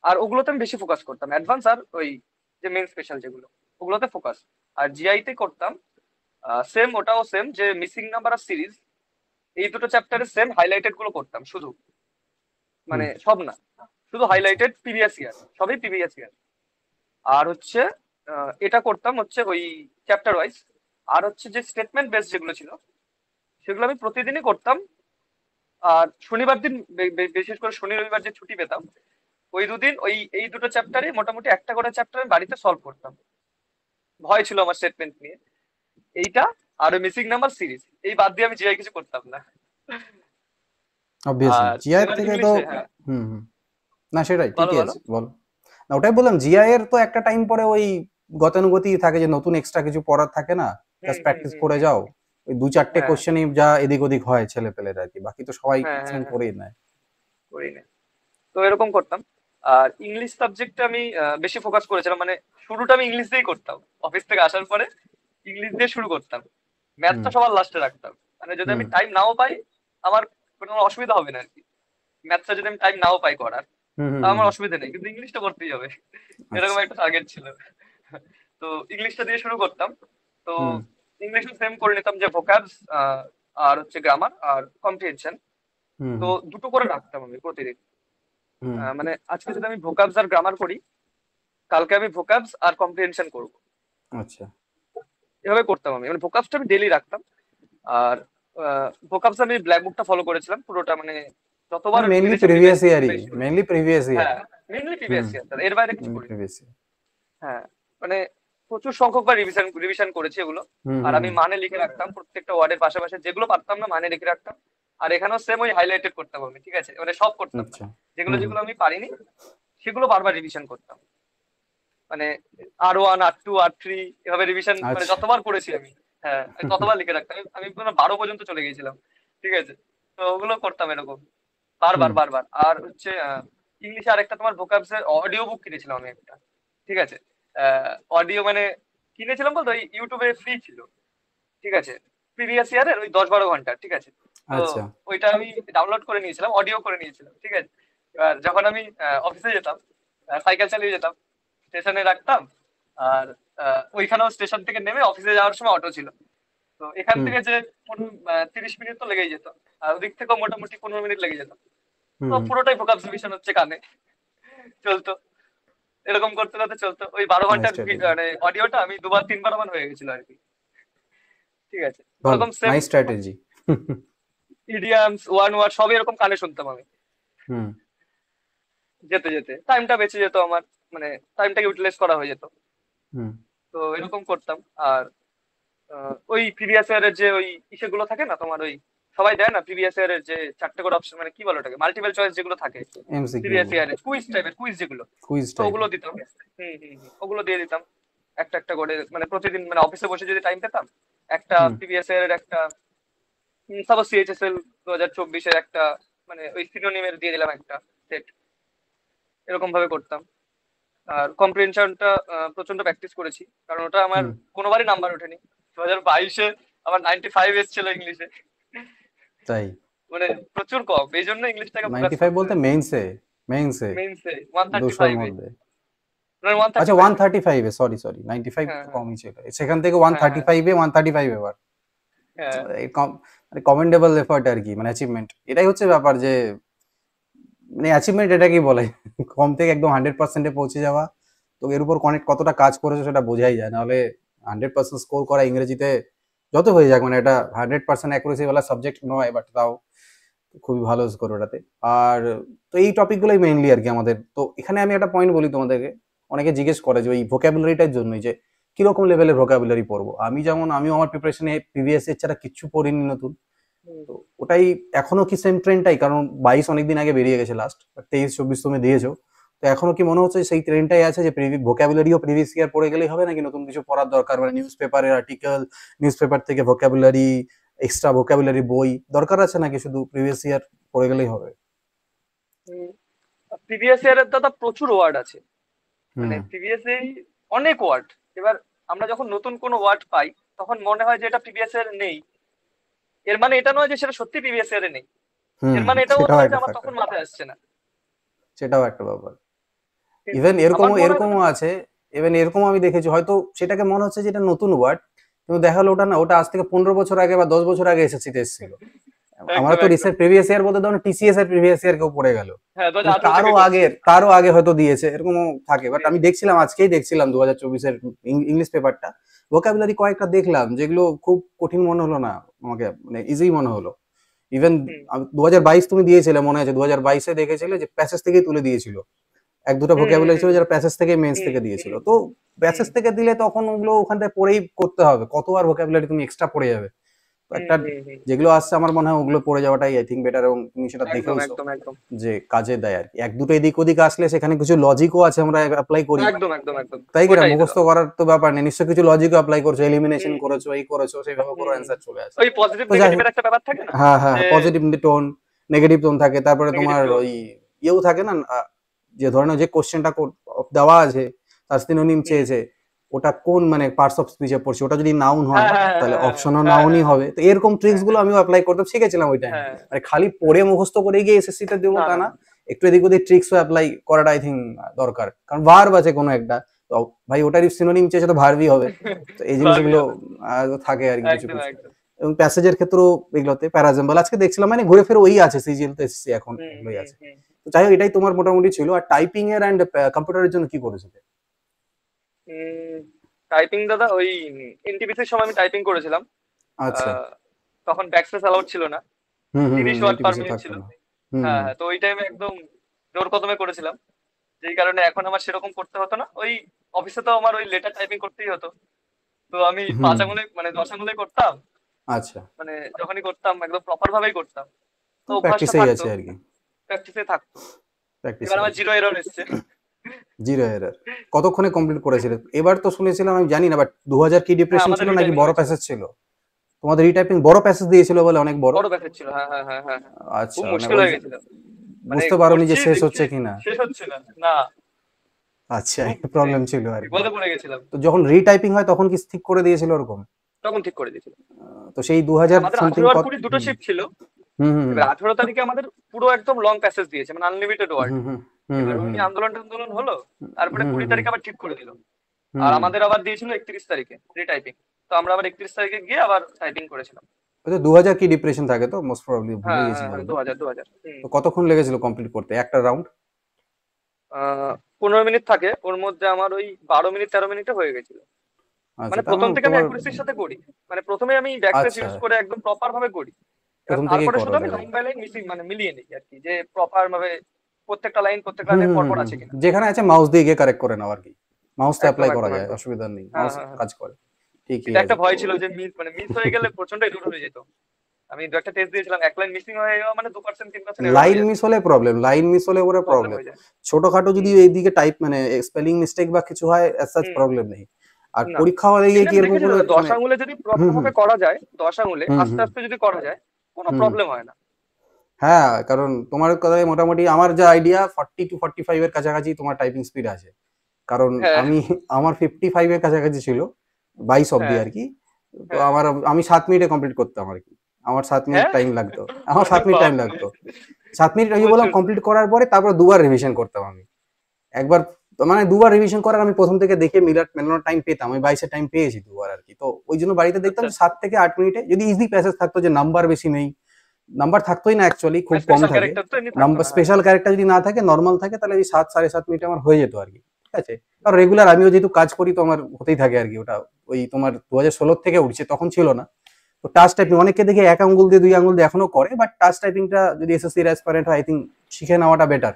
আর ওগুলোতে আমি বেশি ফোকাস করতাম, অ্যাডভান্স আর ওই যে মেইন স্পেশাল যেগুলো, ওগুলোতে ফোকাস। আর জিআই তে করতাম সেম, ওটাও সেম, যে মিসিং নাম্বার আর সিরিজ, এই দুটো চ্যাপ্টারে সেম হাইলাইটেড গুলো করতাম শুধু, হুম। মানে সব না, শুধু আচ্ছা হাইলাইটেড প্রিভিয়াস ইয়ার, সবই প্রিভিয়াস ইয়ার। আর হচ্ছে এটা করতাম হচ্ছে ওই চ্যাপ্টার ওয়াইজ। আর হচ্ছে যে স্টেটমেন্ট বেস যেগুলো ছিল, সেগুলো আমি প্রতিদিনই করতাম। আর শনিবার দিন বিশেষ করে শনি রবিবার যে ছুটি পেতাম, ওই দুদিন ওই এই দুটো চ্যাপ্টারে মোটামুটি একটা করে চ্যাপ্টার আমি বাড়িতে সলভ করতাম। ভয় ছিল আমার স্টেটমেন্ট নিয়ে, এইটা আর ওই মিসিং নাম্বার সিরিজ, এই বাদ দিয়ে আমি জিআই কিছু করতাম না। অবভিয়াসলি আর জিআই এবার থেকে তো। ইংলিশে, হ্যাঁ, হুম হুম। না সেটাই বলো ঠিকই বলো। আছে, বল। না ওটাই বললাম, জিআই এর তো একটা টাইম পরে ওই গতানুগতিক থাকে, যে নতুন এক্সট্রা কিছু পড়ার থাকে না, হুম জাস্ট হুম প্র্যাকটিস হুম করে হুম যাও। ওই 2-4টে হ্যাঁ কোশ্চেনই যা এদিক ওদিক হয় ছেলে পেলের আর কি, বাকি তো সবাই হ্যাঁ হ্যাঁ ম্যাক্সিমাম হ্যাঁ, করেই নেয়। করি না। তো এরকম করতাম। আর ইংলিশ সাবজেক্টে আমি বেশি ফোকাস করেছিলাম, মানে শুরুটা আমি ইংলিশ দিয়েই করতাম, অফিস থেকে আসার পরে ইংলিশ দিয়ে শুরু করতাম, হুম ম্যাথটা সবার লাস্টে রাখতাম। মানে যদি হুম আমি টাইম নাও পাই, আমার কোনো অসুবিধা হবে না আর কি। ম্যাথটা যদি আমি টাইম নাও পাই করার, হুম হুম তা হুম আমার হুম। অসুবিধা নেই, কিন্তু ইংলিশটা করতেই হবে, এরকম আচ্ছা একটা টার্গেট ছিল। তো ইংলিশটা দিয়ে শুরু করতাম। তো হুম ইংলিশও সেম করে নিতাম, যে ভোকাবস আর হচ্ছে গ্রামার আর কম্প্রিহেনশন, হুম তো হুম দুটো করে রাখতাম আমি প্রতিদিন। হুম মানে আজকে যদি আমি ভোকাবস আর গ্রামার করি, কালকে আমি ভোকাবস আর কম্প্রিহেনশন করবো। আচ্ছা, এভাবে করতাম আমি, মানে ভোকাবসটা আমি ডেলি রাখতাম। আর ভোকাবস আমি ব্ল্যাক বুকটা ফলো করেছিলাম পুরোটা, মানে যতবার মানে মেইনলি ইংলিশে প্রিভিয়াস প্রিভিয়াস ইয়ারই, প্রিভিয়াস করেছি। Mainly previous year. হ্যাঁ, মেনলি হুম, প্রিভিয়াস ইয়ার, এর বাইরে কিছু মেইনলি করিনি। Previous year. হ্যাঁ, মানে প্রচুর সংখ্যক বার রিভিশন রিভিশন করেছি এগুলো। হুম আর হুম আমি হুম মানে লিখে রাখতাম প্রত্যেকটা ওয়ার্ডের পাশে পাশে, যেগুলো পারতাম না মানে লিখে রাখতাম। আর এখানেও সেম ওই হাইলাইটেড করতাম আমি, ঠিক আছে, মানে সব করতাম না, আচ্ছা, যেগুলো হুম হুম যেগুলো আমি পারিনি সেগুলো বারবার রিভিশন করতাম। মানে R1 R2 R3 এভাবে রিভিশন, মানে আচ্ছা, যতবার করেছি আমি, হ্যাঁ আমি ততবার লিখে রাখতাম। আমি পুরো 12 পর্যন্ত চলে গিয়েছিলাম, ঠিক আছে। তো ওগুলো করতাম এরকম বারবার হুম বারবার। আর হচ্ছে ইংলিশে আরেকটা তোমার ভোকাবসের অডিও বুক কিনেছিলাম আমি একটা, ঠিক আছে। অডিও মানে কিনেছিলাম বলতে ওই ইউটিউবে ফ্রি ছিল, ঠিক আছে, প্রিভিয়াস ইয়ারের ওই 10-12 ঘন্টা, ঠিক আছে। তো আচ্ছা, ওইটা আমি ডাউনলোড করে নিয়েছিলাম, অডিও করে নিয়েছিলাম, ঠিক আছে। এবার যখন আমি অফিসে যেতাম, সাইকেল চালিয়ে যেতাম, স্টেশনে রাখতাম। আর ওইখানেও স্টেশন থেকে নেমে অফিসে যাওয়ার সময় অটো ছিল। তো এখান হুম থেকে যে 30 মিনিট তো লেগেই যেত, আর ওদিক থেকেও মোটামুটি 15 মিনিট লেগে যেত। হুম তো হুম, পুরোটাই ভোকাবস রিভিশন হচ্ছে কানে, চলতো। এরকম করতে করতে চলতো। ওই 12 ঘন্টার নাইস স্ট্র্যাটেজি, মানে অডিওটা আমি দুবার তিনবার আমার হয়ে গেছিল আর কি, ঠিক আছে। ভালো, ওরকম same nice strategy. Idioms one word সবই এরকম কানে শুনতাম আমি, হুম যেতে যেতে টাইমটা বেঁচে যেত আমার, মানে টাইমটাকে ইউটিলাইজ করা হয়ে যেত। হুম তো এরকম করতাম। আর ওই প্রিভিয়াস ইয়ারের যে ওই ইসেগুলো থাকে না তোমার, ওই সবাই দেয় না প্রিভিয়াস ইয়ারের যে চারটে করে অপশন, মানে কি বলো ওটাকে, মাল্টিপল চয়েস যেগুলো থাকে এমসিকিউ, প্রিভিয়াস ইয়ারের, কুইজ টাইপের কুইজ যেগুলো, কুইজ তো ওগুলো টাইপের। দিতাম। ওগুলো দিয়ে দিতাম একটা একটা করে, মানে প্রতিদিন, মানে অফিসে বসে যদি টাইম পেতাম, একটা হুম প্রিভিয়াস ইয়ারের একটা, সাপোজ সিএইচএসএল 2024-এর একটা, মানে ওই সিনোনিমের দিয়ে দিলাম একটা সেট, এরকম ভাবে করতাম। আর কম্প্রিহেনশনটা প্রচন্ড প্র্যাকটিস করেছি, কারণ ওটা আমার হুম কোনোবারই নাম্বার ওঠেনি। 2022-এ আমার 95 এসেছিল ইংলিশে, তাই, মানে প্রচুর কম, এই জন্য ইংলিশটাকে ফোকাস 95 করতে বলতে হয়েছে। মেইনসে, মেইনসে মেইনসে ওয়ান থার্টি 200-র ফাইভে মধ্যে। মানে ওয়ান আচ্ছা, থার্টি ফাইভে 135 এ, সরি সরি, 95 হ্যাঁ তো হ্যাঁ কমই ছিল, সেখান থেকে হ্যাঁ হ্যাঁ 135 এ, 135 এবার হ্যাঁ। এই মানে কমেন্ডেবল এফর্ট আর কি, মানে অ্যাচিভমেন্ট, এটাই হচ্ছে ব্যাপার যে মানে অ্যাচিভমেন্ট এটাকেই বলে। কম থেকে একদম 100% এ পৌঁছে যাওয়া। তো এর উপর অনেক কতটা কাজ করেছো সেটা বোঝাই যায়, নাহলে 100% স্কোর করা ইংরেজিতে যত হয়ে যাক, মানে এটা 100% অ্যাকুরেসি ওয়ালা সাবজেক্ট নয়, বাট তাও খুবই ভালো স্কোর ওটাতে। আর তো এই টপিকগুলোই মেইনলি আর কি আমাদের। তো এখানে আমি একটা পয়েন্ট বলি তোমাদেরকে, অনেকে জিজ্ঞেস করে যে ওই ভোকাবুলারিটার জন্যই যে কিরকম লেভেলের ভোকাবুলারি পড়বো। আমি যেমন, আমিও আমার প্রিপারেশনে প্রিভিয়াস এর ছাড়া কিচ্ছু পড়িনি নতুন। হুম, তো ওটাই এখনো কি সেম ট্রেন্ডটাই, কারণ 22 অনেকদিন আগে বেরিয়ে গেছে লাস্ট, 23-24 তুমি দিয়েছো। তো এখনো কি মনে হচ্ছে সেই ট্রেন্ডটাই আছে যে ভোকাবুলারিও প্রিভিয়াস ইয়ার পড়ে গেলেই হবে, নাকি নতুন কিছু পড়ার দরকার, মানে নিউজ পেপারের আর্টিকেল, নিউজ পেপার থেকে ভোকাবুলারি, এক্সট্রা ভোকাবুলারি বই দরকার আছে, নাকি শুধু প্রিভিয়াস ইয়ার পড়ে গেলেই হবে? প্রিভিয়াস ইয়ারের দাদা প্রচুর ওয়ার্ড আছে, মানে হুম প্রিভিয়াস অনেক ওয়ার্ড। এবার আমরা যখন নতুন কোনো ওয়ার্ড পাই, তখন মনে হয় যে এটা প্রিভিয়াস ইয়ারে নেই। এর মানে এটা নয় যে সেটা সত্যি প্রিভিয়াস ইয়ারে নেই, হুম এর মানে এটাও সেটাও নয় যে একটা আমার ফ্যাক্টর, তখন মাথায় আসছে না। সেটাও একটা ব্যাপার। কিন্তু ইভেন আমার এরকমও মনে হয় এরকমও আছে, ইভেন এরকমও আমি দেখেছি, হয়তো সেটাকে মনে হচ্ছে যে এটা নতুন ওয়ার্ড, কিন্তু দেখা হলো ওটা না, ওটা আজ থেকে 15 বছর আগে বা 10 বছর আগে এসএসসি তে এসেছিল। আমরা একদম তো একদম। রিসেন্ট প্রিভিয়াস ইয়ার বলতে ধরুন টিসিএস এর প্রিভিয়াস ইয়ার কেউ পড়ে গেল, হ্যাঁ, কিন্তু 2018 তারও থেকে করছে। আগের, তারও আগে হয়তো দিয়েছে, এরকমও থাকে। বাট আমি দিয়েছে। দেখছিলাম, আজকেই দেখছিলাম 2024-এর ইংলিশ পেপারটা, ভোকাবুলারি কয়েকটা দেখলাম যেগুলো খুব কঠিন মনে হলো না আমাকে, মানে ইজি মনে হলো। ইভেন হুম 2022 তুমি দিয়েছিলে মনে আছে, 2022-এ দেখেছিলে যে প্যাসেজ থেকেই তুলে দিয়েছিল, এক দুটো হুম হুম ভোকাবুলারি ছিল হুম যারা প্যাসেজ থেকে মেন্স হুম থেকে দিয়েছিল। হুম তো হুম প্যাসেজ থেকে দিলে তখন ওগুলো ওখান থেকে পড়েই করতে হবে, কত আর ভোকাবুলারি তুমি এক্সট্রা পড়ে যাবে। তো হুম একটা হুম হুম। যেগুলো আসছে আমার মনে হয় ওগুলো পড়ে যাওয়াটাই আই থিঙ্ক বেটার, এবং তুমি সেটা একদম দেখেওছো একদম একদম যে কাজে দেয় আর কি। এক দুটো এদিক ওদিক আসলে সেখানে কিছু লজিকও আছে, আমরা অ্যাপ্লাই করি, একদম একদম একদম। তাই কিনা, ওটাই দাদা। মুখস্থ করার তো ব্যাপার নেই, নিশ্চয়ই কিছু লজিকও অ্যাপ্লাই করছো, এলিমিনেশন হুম হুম করেছো, এই করেছো সেইভাবে করো, হুম। অ্যান্সার চলে আসে। ওই পজিটিভ তো যাই হোক, নেগেটিভের একটা ব্যাপার থাকে না, হ্যাঁ হ্যাঁ, যে পজিটিভ টোন, নেগেটিভ টোন থাকে, তারপরে নেগেটিভ তোমার টোন। ওই ইয়েও থাকে না, যে ধরনের যে কোশ্চেনটা দেওয়া আছে তার সিনোনিম হুম। চেয়েছে, ওটা কোন মানে পার্টস অফ স্পিচে পড়ছে, ওটা যদি নাউন হয় হ্যাঁ হ্যাঁ তাহলে হ্যাঁ অপশনও হ্যাঁ নাউনই হ্যাঁ হবে। তো এরকম ট্রিক্স হ্যাঁ গুলো আমিও অ্যাপ্লাই করতে শিখেছিলাম ওই টাইমে, হ্যাঁ। মানে খালি পড়ে মুখস্থ করে গিয়ে এসএসসি তে দেবো না তা না না, না। একটু এদিক ওদিক ট্রিক্সও অ্যাপ্লাই করাটা আই থিঙ্ক দরকার, কারণ ভার্ব আছে কোনো একটা, তো ভাই ওটারই সিনোনিম চেয়েছে তো ভার্বই হবে। তো এই ভালোই জিনিসগুলো হবে। থাকে আর কি কিছু একদম কিছু। একদম। এবং প্যাসেজের ক্ষেত্রেও এগুলোতে প্যারাজেম্বল আজকে দেখছিলাম, মানে ঘুরে ফিরে ওই আছে, সিজিএল তো এসএসসি এখন হুম এগুলোই হুম আছে। হুম তো যাই হোক, এটাই তোমার মোটামুটি ছিল। আর টাইপিং এর অ্যান্ড কম্পিউটারের জন্য কি করেছিলে? টাইপিং দাদা ওই এনটিপিসির সময় আমি টাইপিং করেছিলাম। আচ্ছা। আহ, তখন ব্যাকস্পেস অ্যালাউড ছিল না, হুম হুম হুম, 30 ওয়ার্ড পার এনটিপিসি মিনিট থাকতো ছিল। না। হুম হ্যাঁ হুম হ্যাঁ, তো ওই টাইমে একদম জোর কদমে করেছিলাম, যেই কারণে এখন আমার সেরকম করতে হতো না। ওই অফিসে তো আমার ওই লেটার টাইপিং করতেই হতো, তো আমি হুম। 5 আঙুলে মানে 10 আঙুলে করতাম। আচ্ছা, মানে যখনই করতাম একদম প্রপার ভাবেই করতাম, তো অভ্যাসটা প্র্যাকটিসেই থাকতো, আছে আর কি। প্র্যাকটিসে থাকতো। এবার প্র্যাকটিসে আমার আছে। জিরো এরর এসছে। Zero error. কতক্ষণে কমপ্লিট করেছিলে? এবার তো শুনেছিলাম, আমি জানি না, বাট 2000 কি হ্যাঁ, ডিপ্রেশন আমাদের ছিল নাকি রিটাইমিং বড় হয়েছিল। প্যাসেজ ছিল? তোমাদের রিটাইপিং বড় প্যাসেজ দিয়েছিল বলে, অনেক বড়। বড় প্যাকেজ ছিল, হ্যাঁ হ্যাঁ হ্যাঁ হ্যাঁ হ্যাঁ। খুব আচ্ছা, মানে মুশকিল ওই হয়ে গেছিল, মানে বুঝতে পারোনি যে করছি শেষ দেখছি হচ্ছে কিনা। শেষ হচ্ছে না না। আচ্ছা, খুব এই মানে প্রবলেম ছিল আর কি। বিপদে পড়ে গেছিলাম। তো যখন রিটাইপিং হয় তখন কি ঠিক করে দিয়েছিল ওরকম? তখন ঠিক করে দিয়েছিল। তো সেই মানে 2000 আমাদের সামথিং 18 আর কত? 20 দুটো হুম শিফট ছিল। হুম হুম এবার 18 তারিখে আমাদের পুরো একদম লং প্যাসেজ দিয়েছে, মানে আনলিমিটেড ওয়ার্ড। হুম হুম হুম এবার হুম ওই হুম নিয়ে আন্দোলন টান্দোলন হলো, তারপরে হুম হুম 20 হুম তারিখে আবার ঠিক করে দিল। আর হুম। আমাদের আবার দিয়েছিল 31 তারিখে রিটাইপিং, তো আমরা আবার 31 তারিখে গিয়ে আবার টাইপিং করেছিলাম। ওই তো 2000 কি ডিপ্রেশন থাকে তো মোস্ট প্রবাবলি, ভুলে হ্যাঁ গেছি হ্যাঁ হ্যাঁ, বলতে। 2000 তো কতক্ষণ লেগেছিল কমপ্লিট করতে একটা রাউন্ড? 15 মিনিট থাকে ওর মধ্যে, আমার ওই 12 মিনিট 13 মিনিটে হয়ে গেছিল। আচ্ছা, মানে তার প্রথম মানে থেকে আমি তোমার। অ্যাকুরেসির সাথে করি, মানে প্রথমে আমি ব্যাকস্পেস আচ্ছা, ইউজ করে একদম প্রপার ভাবে করি। এবার প্রথম থেকেই তারপরে করো শুধু আমি তাহলে। লাইন বাই লাইন মিসিং মানে মিলিয়ে নিই আর কি, যে প্রপার ভাবে প্রত্যেকটা হুম লাইনের হুম হুম পরপর হুম। আছে কিনা। যেখানে আছে মাউস দিয়ে গিয়ে কারেক্ট করে নাও আর কি। মাউস তো একদম অ্যাপ্লাই করা একদম যায়, একদম। অসুবিধা নেই, হ্যাঁ মাউস হ্যাঁ হ্যাঁ। কাজ করে। ঠিকই এটা একটা আছে তো। ভয় ছিল যে মিস হয়ে গেলে প্রচন্ড এরর হয়ে যেত। আমি দু একটা টেস্ট দিয়েছিলাম, এক লাইন মিসিং হয়ে যাওয়া মানে 2% 3% এরর লাইন হয়ে মিস যাচ্ছে। হলে প্রবলেম, লাইন মিস হলে ওরা প্রবলেম প্রবলেম। হয়ে যায়। ছোটখাটো যদি হুম। এইদিকে টাইপ মানে স্পেলিং মিস্টেক বা কিছু হয়, অ্যাজ সাচ হুম। প্রবলেম নেই। আর না, পরীক্ষা হলে গিয়ে এমনি কি আমি এরকম দেখেছি কোনো দাদা, দশ মানে। আঙুলে যদি প্রপার হুম হুম ভাবে করা যায়, 10 আঙুলে হুম আস্তে হুম আস্তে যদি করা যায়, কোনো হুম। প্রবলেম হয় না। হ্যাঁ, কারণ তোমার কথায় মোটামুটি আমার যা আইডিয়া 40 to 45 এর কাছাকাছি তোমার টাইপিং স্পিড আছে। কারণ হ্যাঁ আমি আমার 55 এর কাছাকাছি ছিল, 22 অব্দি হ্যাঁ আর কি। তো হ্যাঁ আমি 7 মিনিটে কমপ্লিট করতাম আর কি। আমার 7 মিনিট হ্যাঁ। টাইম লাগতো। আমার ওরে 7 মিনিট টাইম বাপরে, লাগতো। 7 মিনিট ওই যে বললাম, প্রচুর। কমপ্লিট করার পরে তারপর দুবার রিভিশন করতাম আমি। একবার, মানে দুবার রিভিশন করার আমি প্রথম থেকে দেখে মেলানোর টাইম পেতাম, আমি 22 এর টাইম পেয়েছি দুবার আর কি। তো ওই জন্য বাড়িতে দেখতাম আচ্ছা যে আচ্ছা। 7 থেকে 8 মিনিটে যদি ইজি প্যাসেজ থাকতো, যে নাম্বার বেশি নেই, নাম্বার থাকতোই না অ্যাকচুয়ালি, খুব মানে কম স্পেশাল থাকে। ক্যারেক্টার তো এমনি থাকতো নাম্বার না, হ্যাঁ। স্পেশাল ক্যারেক্টার যদি না থাকে, নর্মাল থাকে, তাহলে ওই 7 সাড়ে 7 মিনিটে আমার হয়ে যেত আর কি। ঠিক আছে। আর রেগুলার আমিও যেহেতু কাজ করি, তো আমার হতেই থাকে আর কি ওটা। ওই তোমার 2016 থেকে উঠছে, তখন ছিল না। তো টাচ টাইপিং হুম। অনেককে দেখি এক আঙ্গুল দিয়ে দুই আঙ্গুল দিয়ে এখনো করে, বাট টাচ টাইপিংটা যদি এসএসসি অ্যাসপারেন্ট হয়, আই থিঙ্ক শিখে নেওয়াটা বেটার।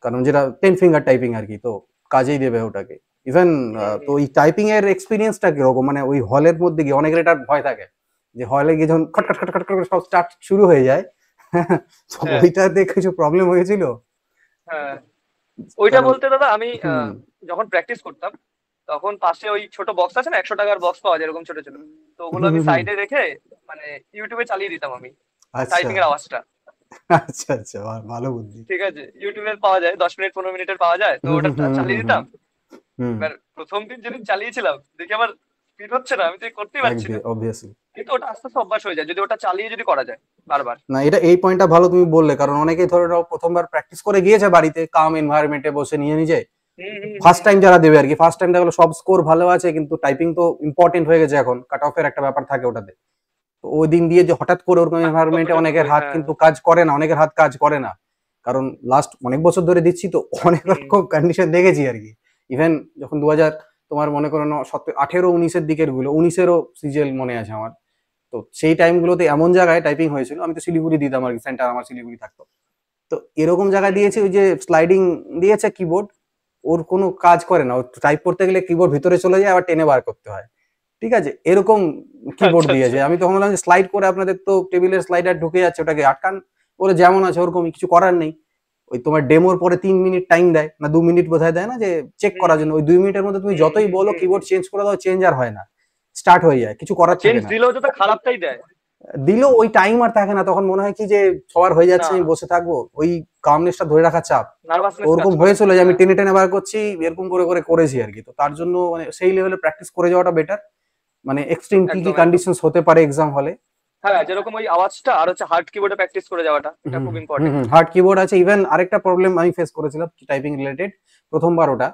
কারণ যেটা 10 ফিঙ্গার টাইপিং আর কি, তো কাজেই দেবে ওটাকে। ইভেন হুম তো হুম। ওই টাইপিং এর এক্সপিরিয়েন্সটা কিরকম, মানে ওই হলের মধ্যে গিয়ে অনেকের এটা ভয় থাকে, যে হলে গিয়ে যখন খটখট হুম। খটখট করে সব স্টার্ট শুরু হয়ে যায়। তো হ্যাঁ ওইটাতে কিছু প্রবলেম হয়েছিল? হ্যাঁ। ওইটা কারণ বলতে দাদা আমি হুম যখন প্র্যাকটিস করতাম, তখন পাশে ওই ছোট বক্স আছে না, 100 টাকার বক্স পাওয়া যায় এরকম ছোট ছোট, তো ওগুলো হুম আমি হুম হুম। সাইডে রেখে মানে ইউটিউবে চালিয়ে দিতাম আমি আচ্ছা টাইপিং এর আওয়াজটা। আচ্ছা আচ্ছা, ভালো বুদ্ধি। ঠিক আছে, ইউটিউবে পাওয়া যায়, 10 মিনিট 15 মিনিটের পাওয়া যায়, তো হুম ওটা হুম হুম হুম চালিয়ে হুম দিতাম। হুম। এবার প্রথম দিন যেদিন চালিয়েছিলাম দেখি আমার স্পিড হচ্ছে না, আমি তো করতেই পারছি না। অবভিয়াসলি। কিন্তু ওটা আস্তে আস্তে অভ্যাস হয়ে যায় যদি ওটা চালিয়ে যদি করা যায় বারবার। না, এটা এই পয়েন্টটা ভালো তুমি বললে, কারণ অনেকেই ধরে নাও প্রথমবার প্র্যাকটিস করে গিয়েছে বাড়িতে কাম এনভায়রনমেন্টে বসে নিয়ে নিজে, হুম হুম হুম ফার্স্ট টাইম যারা দেবে আর কি, ফার্স্ট টাইম দেখলো সব স্কোর ভালো আছে, কিন্তু টাইপিং তো ইম্পর্টেন্ট হয়ে গেছে এখন, কাট অফের একটা ব্যাপার থাকে ওটাতে। তো ওই দিন দিয়ে যে হঠাৎ করে ওরকম এনভায়রনমেন্টে কম্পিউটার অনেকের হাত হ্যাঁ। কিন্তু কাজ করে না, অনেকের হাত কাজ করে না। কারণ লাস্ট অনেক বছর ধরে দিচ্ছি তো, অনেক হুম রকম কন্ডিশন দেখেছি আর কি। ইভেন যখন 2000 তোমার মনে করো 18 19-এর দিকের গুলো, 19-এরও সিজিএল মনে আছে আমার। তো সেই টাইমগুলোতে এমন জায়গায় টাইপিং হয়েছিল, আমি তো শিলিগুড়ি দিতাম আর কি, সেন্টার আমার শিলিগুড়ি থাকতো। তো এরকম জায়গায় হুম দিয়েছে, হুম। ওই যে স্লাইডিং দিয়েছে কিবোর্ড, ওর কোনো কাজ করে না, টাইপ করতে গেলে কিবোর্ড ভিতরে চলে যায়, আবার টেনে বার করতে হয়। ঠিক আছে, এরকম কিবোর্ড আচ্ছা আচ্ছা। দিয়েছে। আমি তখন বললাম যে স্লাইড করে আপনাদের তো টেবিলের স্লাইডার ঢুকে যাচ্ছে, ওটাকে আটকান। বলে যেমন আছে ওরকমই, কিছু করার নেই। ওই তোমার ডেমোর পরে 3 মিনিট টাইম দেয় না, 2 মিনিট বোধহয় দেয় না, যে চেক হুম করার হুম জন্য। ওই 2 মিনিটের মধ্যে তুমি হুম যতই হুম বলো হুম কিবোর্ড হুম। চেঞ্জ করে দাও, চেঞ্জ আর হয় না, স্টার্ট হয়ে যায়, কিছু আর করার চেঞ্জ থাকে না। দিলেও তো খারাপটাই দেয়। দিলেও ওই টাইম আর থাকে না, তখন মনে হয় কি যে সবার হয়ে না, যাচ্ছে, আমি বসে থাকবো, ওই কামনেসটা ধরে রাখার চাপ। তো নার্ভাসনেস কাজ ওরকম করে। হয়েছিল যে আমি হ্যাঁ। টেনে টেনে বার করছি, এরকম করে করে করেছি আর কি। তো তার জন্য মানে সেই লেভেলে প্র্যাকটিস করে যাওয়াটা বেটার। মানে এক্সট্রিম কি কি একদম একদম। কন্ডিশনস হতে পারে এক্সাম হলে। হ্যাঁ, যেরকম ওই আওয়াজটা আর হচ্ছে হার্ড কিবোর্ডে প্র্যাকটিস করে যাওয়াটা, এটা হুম খুব হুম ইম্পর্টেন্ট। হুম, হার্ড কিবোর্ড আছে। ইভেন আরেকটা প্রবলেম আমি ফেস করেছিলাম টাইপিং রিলেটেড, প্রথমবার ওটা।